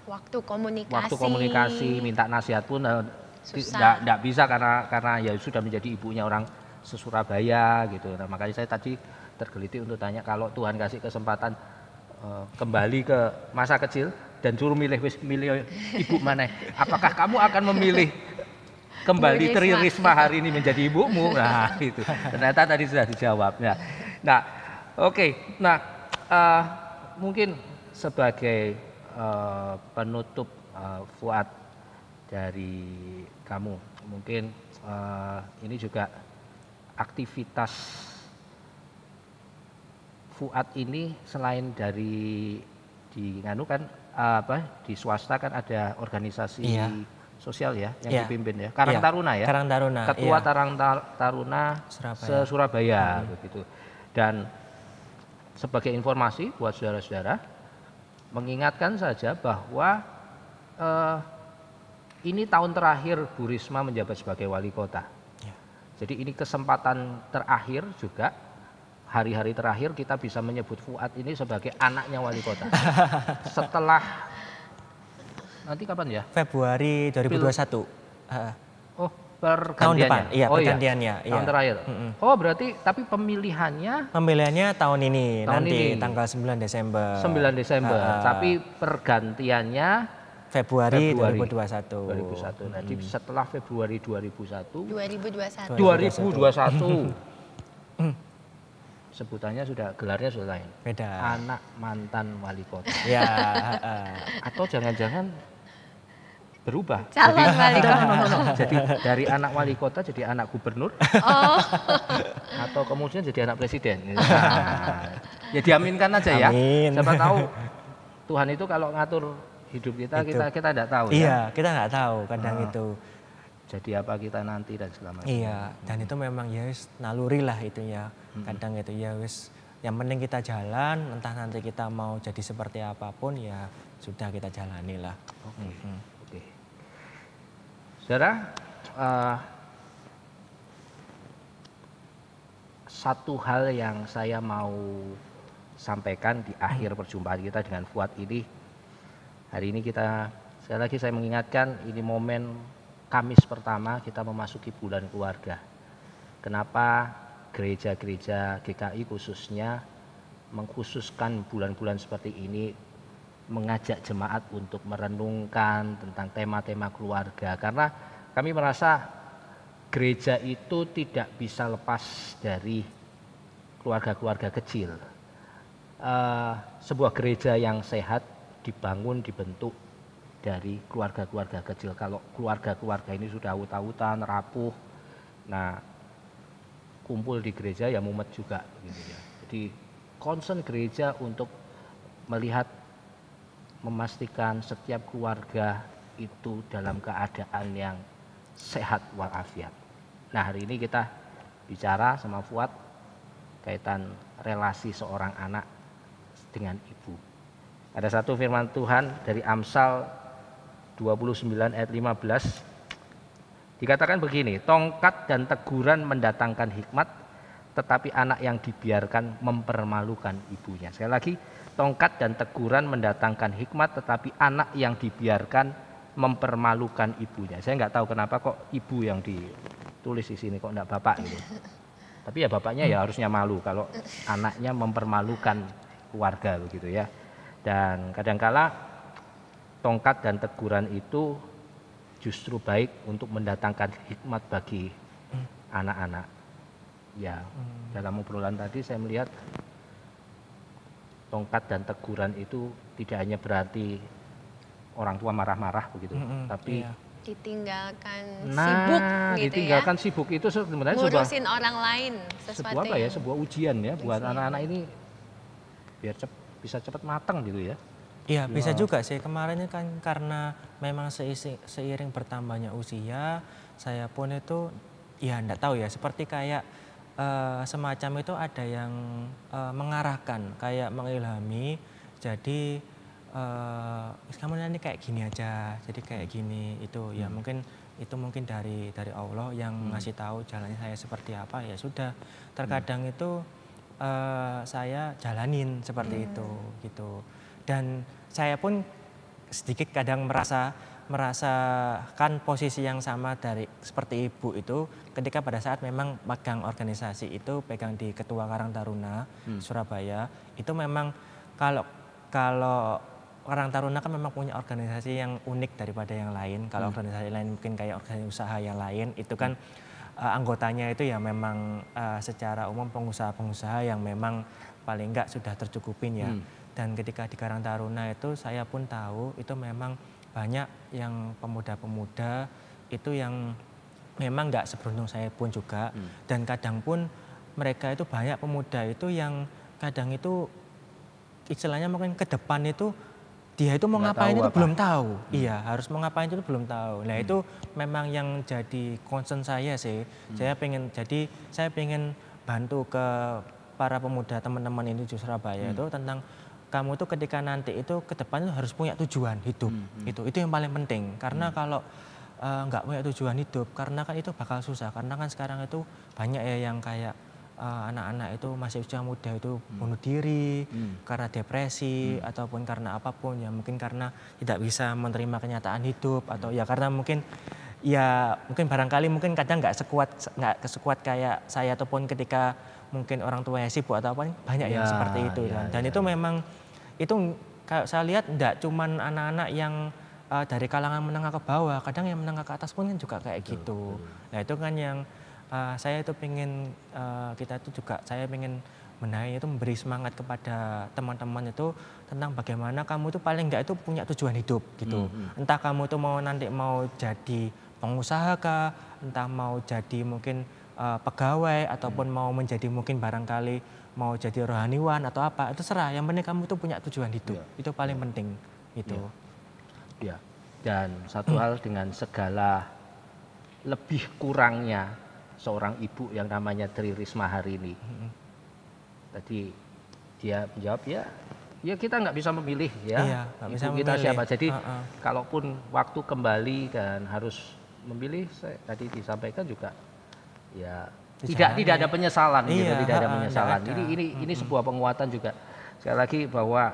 waktu komunikasi, minta nasihat pun enggak bisa karena ya sudah menjadi ibunya orang se-Surabaya gitu. Nah, makanya saya tadi tergelitik untuk tanya kalau Tuhan kasih kesempatan kembali ke masa kecil dan suruh milih ibu mana, apakah kamu akan memilih kembali Tri Risma hari ini menjadi ibumu? Nah itu ternyata tadi sudah dijawab. Nah oke. Nah mungkin sebagai penutup Fuad dari kamu, mungkin ini juga aktivitas Fuad ini selain dari di di swasta kan ada organisasi sosial ya yang dipimpin ya, Karang Taruna ya. Karang Taruna. Ketua Karang Taruna Surabaya begitu. Dan sebagai informasi buat saudara-saudara, mengingatkan saja bahwa ini tahun terakhir Bu Risma menjabat sebagai wali kota. Jadi ini kesempatan terakhir juga. Hari-hari terakhir kita bisa menyebut Fuad ini sebagai anaknya wali kota. Setelah nanti kapan ya? Februari 2021. Pergantiannya. Tahun depan. Iya, pergantiannya. Tahun terakhir. Oh, berarti tapi pemilihannya tahun ini, nanti tanggal 9 Desember. 9 Desember. Tapi pergantiannya Februari 2021. Nanti setelah Februari 2021. 2021. Sebutannya gelarnya sudah lain. Beda. Anak mantan wali kota. Ya. Atau jangan-jangan berubah. Calon wali kota. Jadi dari anak wali kota jadi anak gubernur. Atau kemudian jadi anak presiden. Nah, ya diaminkan aja ya. Amin. Siapa tahu Tuhan itu kalau ngatur hidup kita kita tidak tahu. Iya, kita nggak tahu kadang itu. Jadi apa kita nanti dan segala macam. Iya, dan itu memang ya wis naluri lah itu ya. Kadang itu ya wis yang penting kita jalan, entah nanti kita mau jadi seperti apapun ya sudah kita jalani lah. Oke. Saudara, satu hal yang saya mau sampaikan di akhir perjumpaan kita dengan Fuad ini, hari ini kita sekali lagi saya mengingatkan ini momen Kamis pertama kita memasuki bulan keluarga. Kenapa gereja-gereja GKI khususnya mengkhususkan bulan-bulan seperti ini, mengajak jemaat untuk merenungkan tentang tema-tema keluarga, karena kami merasa gereja itu tidak bisa lepas dari keluarga-keluarga kecil. Sebuah gereja yang sehat dibentuk dari keluarga-keluarga kecil. Kalau keluarga-keluarga ini sudah awut-awutan, rapuh, nah kumpul di gereja ya mumet juga gitu ya. Jadi concern gereja untuk melihat, memastikan setiap keluarga itu dalam keadaan yang sehat walafiat. Nah, hari ini kita bicara sama Fuad kaitan relasi seorang anak dengan ibu. Ada satu firman Tuhan dari Amsal 29 ayat 15. Dikatakan begini, tongkat dan teguran mendatangkan hikmat, tetapi anak yang dibiarkan mempermalukan ibunya. Sekali lagi, tongkat dan teguran mendatangkan hikmat, tetapi anak yang dibiarkan mempermalukan ibunya. Saya nggak tahu kenapa kok ibu yang ditulis di sini, kok enggak bapak gitu. Tapi ya bapaknya ya harusnya malu kalau anaknya mempermalukan keluarga begitu ya. Dan kadangkala tongkat dan teguran itu justru baik untuk mendatangkan hikmat bagi anak-anak. Ya, dalam obrolan tadi saya melihat tongkat dan teguran itu tidak hanya berarti orang tua marah-marah begitu, tapi ditinggalkan sibuk gitu ditinggalkan ya. Sibuk itu sebenarnya ngurusin orang lain, sesuatu apa ya, sebuah ujian ya buat anak-anak ini biar bisa cepat matang gitu ya. Iya, bisa juga sih. Kemarin kan karena memang seiring bertambahnya usia, saya pun itu ya enggak tahu ya, seperti kayak semacam itu ada yang mengarahkan, kayak mengilhami. Jadi kamu nanti kayak gini aja, jadi kayak gini itu ya mungkin dari Allah yang ngasih tahu jalannya saya seperti apa, ya sudah. Terkadang itu saya jalanin seperti itu gitu. Dan saya pun sedikit kadang merasakan posisi yang sama dari seperti ibu itu ketika pada saat memang pegang organisasi itu, pegang di Ketua Karang Taruna Surabaya, itu memang kalau Karang Taruna kan memang punya organisasi yang unik daripada yang lain. Kalau organisasi lain mungkin kayak organisasi usaha yang lain, itu kan anggotanya itu ya memang secara umum pengusaha-pengusaha yang memang paling enggak sudah tercukupin ya. Dan ketika di Karang Taruna itu saya pun tahu itu memang banyak yang pemuda-pemuda itu yang memang enggak seberuntung saya pun juga. Dan kadang pun mereka itu banyak pemuda itu yang kadang itu istilahnya mungkin ke depan itu dia itu mau ngapain itu belum tahu. Iya, harus mau ngapain itu belum tahu. Nah, itu memang yang jadi concern saya sih. Saya pengen bantu ke para pemuda teman-teman ini di Surabaya itu tentang kamu tuh ketika nanti itu ke depan itu harus punya tujuan hidup. Itu yang paling penting. Karena kalau nggak punya tujuan hidup, karena kan itu bakal susah. Karena kan sekarang itu banyak ya yang kayak anak-anak itu masih usia muda itu bunuh diri karena depresi ataupun karena apapun ya, mungkin karena tidak bisa menerima kenyataan hidup atau ya karena mungkin barangkali mungkin kadang nggak sekuat kayak saya ataupun ketika mungkin orang tua sibuk atau apa, banyak yang seperti itu dan itu memang itu kayak saya lihat enggak cuman anak-anak yang dari kalangan menengah ke bawah, kadang yang menengah ke atas pun kan juga kayak gitu. Nah itu kan yang saya itu pengen saya pengen menaik itu memberi semangat kepada teman-teman itu tentang bagaimana kamu itu paling enggak itu punya tujuan hidup gitu. Entah kamu itu nanti mau jadi pengusaha kah, entah mau jadi mungkin pegawai ataupun mau menjadi mungkin barangkali mau jadi rohaniwan atau apa, itu serah. Yang penting kamu tuh punya tujuan hidup. Itu paling penting gitu. Ya. Dan satu hal, dengan segala lebih kurangnya seorang ibu yang namanya Tri Risma hari ini. Tadi dia menjawab ya kita nggak bisa memilih ya. Ibu bisa kita memilih. Siapa. Jadi kalaupun waktu kembali dan harus memilih, tadi disampaikan juga ya tidak ada penyesalan gitu, tidak ada penyesalan. Ini sebuah penguatan juga. Sekali lagi bahwa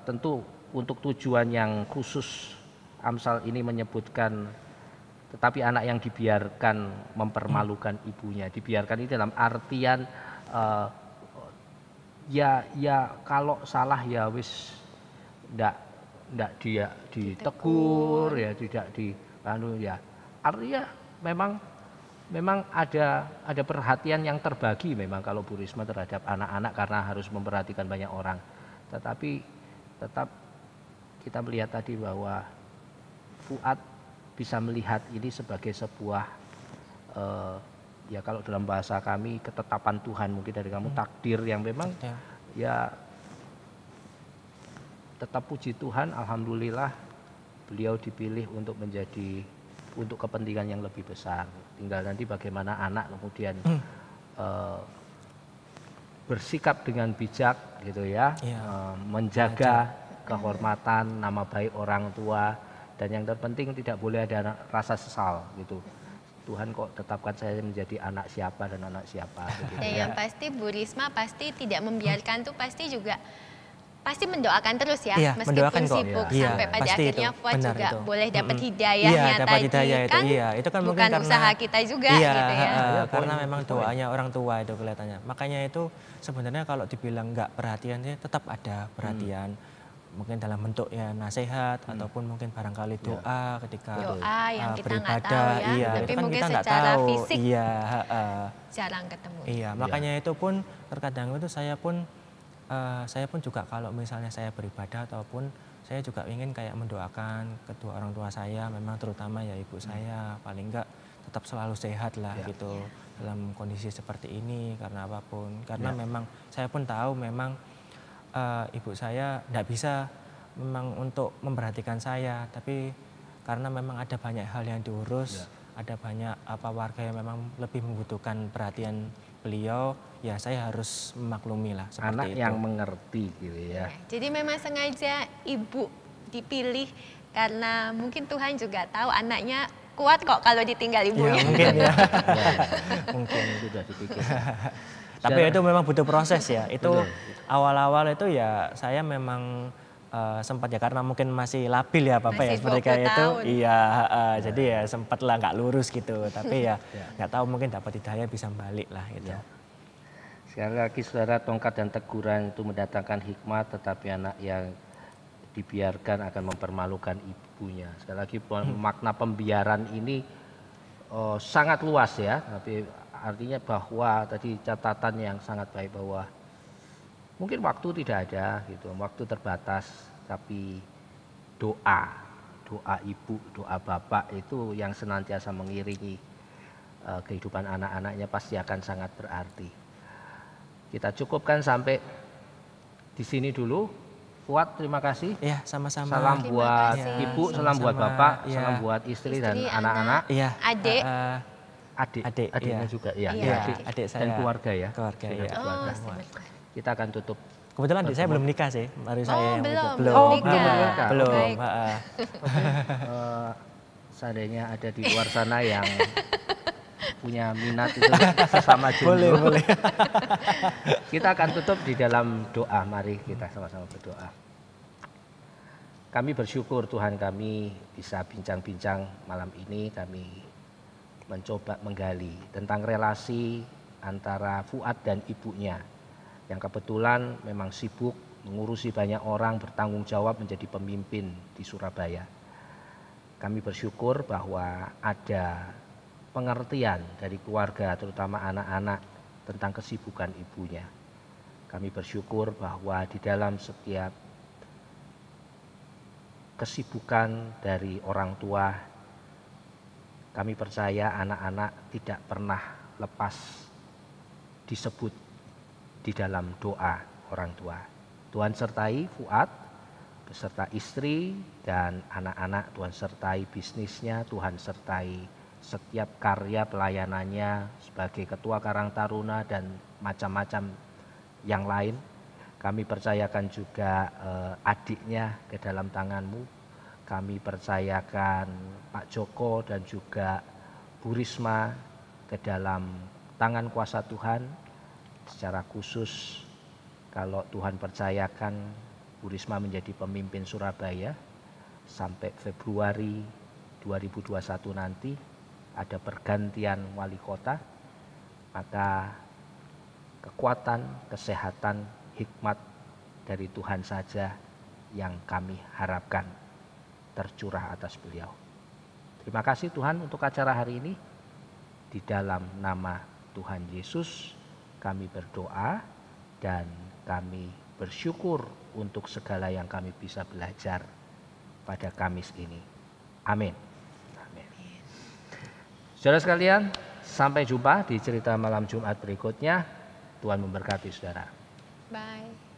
tentu untuk tujuan yang khusus Amsal ini menyebutkan tetapi anak yang dibiarkan mempermalukan ibunya. Dibiarkan ini dalam artian ya kalau salah ya wis ndak dia ditegur ya, tidak ya. Artinya memang ada perhatian yang terbagi memang kalau Bu Risma terhadap anak-anak karena harus memperhatikan banyak orang. Tetapi tetap kita melihat tadi bahwa Fuad bisa melihat ini sebagai sebuah ya kalau dalam bahasa kami ketetapan Tuhan mungkin dari kamu, takdir yang memang ya tetap puji Tuhan, alhamdulillah beliau dipilih untuk kepentingan yang lebih besar. Tinggal nanti bagaimana anak kemudian bersikap dengan bijak gitu ya, menjaga kehormatan, nama baik orang tua, dan yang terpenting tidak boleh ada rasa sesal gitu. Tuhan kok tetapkan saya menjadi anak siapa dan anak siapa. Begitu, dan yang pasti Bu Risma pasti tidak membiarkan tuh, pasti mendoakan terus ya, meskipun sibuk sampai pada akhirnya Fuad juga boleh dapat hidayahnya tadi itu kan bukan karena usaha kita juga gitu ya. Karena memang doanya orang tua itu kelihatannya. Makanya itu sebenarnya kalau dibilang nggak perhatian sih tetap ada perhatian. Mungkin dalam bentuk ya nasihat ataupun mungkin barangkali doa ketika yang kita beribadah, nggak tahu ya, tapi kan mungkin kita nggak secara tahu. fisik jarang ketemu. Makanya itu pun terkadang itu saya pun juga kalau misalnya saya beribadah ataupun saya juga ingin kayak mendoakan kedua orang tua saya, memang terutama ya ibu saya paling enggak tetap selalu sehat lah gitu dalam kondisi seperti ini karena apapun. Karena memang saya pun tahu memang ibu saya tidak bisa memang untuk memperhatikan saya, tapi karena memang ada banyak hal yang diurus, ada banyak warga yang memang lebih membutuhkan perhatian beliau, ya saya harus memaklumi lah seperti anak itu. yang mengerti gitu ya. Jadi memang sengaja ibu dipilih karena mungkin Tuhan juga tahu anaknya kuat kok kalau ditinggal ibunya. Mungkin mungkin sudah dipikir. Tapi itu memang butuh proses ya. Itu awal-awal itu ya saya memang sempat ya karena mungkin masih labil ya Bapak ya seperti kayak itu. Jadi ya sempat lah nggak lurus gitu. Tapi ya nggak tahu mungkin dapat hidayah bisa balik lah gitu. Sekali lagi saudara, tongkat dan teguran itu mendatangkan hikmat, tetapi anak yang dibiarkan akan mempermalukan ibunya. Sekali lagi makna pembiaran ini sangat luas ya. Tapi artinya bahwa tadi catatan yang sangat baik bahwa mungkin waktu tidak ada gitu, waktu terbatas, tapi doa ibu, doa bapak itu yang senantiasa mengiringi kehidupan anak-anaknya pasti akan sangat berarti. Kita cukupkan sampai di sini dulu. Fuad, terima kasih. Ya, sama-sama. Salam buat ibu, salam buat bapak, salam buat istri dan anak-anak. Adiknya juga adik saya dan keluarga ya. Keluarga ya. Kita akan tutup. Kebetulan adik saya belum nikah sih, baru saya yang belum. Seandainya ada di luar sana yang punya minat itu sesama jomblo. Boleh. Kita akan tutup di dalam doa. Mari kita sama-sama berdoa. Kami bersyukur Tuhan, kami bisa bincang-bincang malam ini. Kami mencoba menggali tentang relasi antara Fuad dan ibunya yang kebetulan memang sibuk mengurusi banyak orang, bertanggung jawab menjadi pemimpin di Surabaya. Kami bersyukur bahwa ada pengertian dari keluarga, terutama anak-anak, tentang kesibukan ibunya. Kami bersyukur bahwa di dalam setiap kesibukan dari orang tua, kami percaya anak-anak tidak pernah lepas disebut di dalam doa orang tua. Tuhan sertai Fuad beserta istri dan anak-anak, Tuhan sertai bisnisnya, Tuhan sertai setiap karya pelayanannya sebagai ketua Karang Taruna dan macam-macam yang lain. Kami percayakan juga adiknya ke dalam tangan-Mu. Kami percayakan Pak Joko dan juga Bu Risma ke dalam tangan kuasa Tuhan. Secara khusus kalau Tuhan percayakan Bu Risma menjadi pemimpin Surabaya sampai Februari 2021 nanti ada pergantian wali kota, maka kekuatan, kesehatan, hikmat dari Tuhan saja yang kami harapkan tercurah atas beliau. Terima kasih Tuhan untuk acara hari ini. Di dalam nama Tuhan Yesus kami berdoa dan kami bersyukur untuk segala yang kami bisa belajar pada Kamis ini. Amin. Amin. Saudara sekalian, sampai jumpa di cerita malam Jumat berikutnya. Tuhan memberkati saudara. Bye.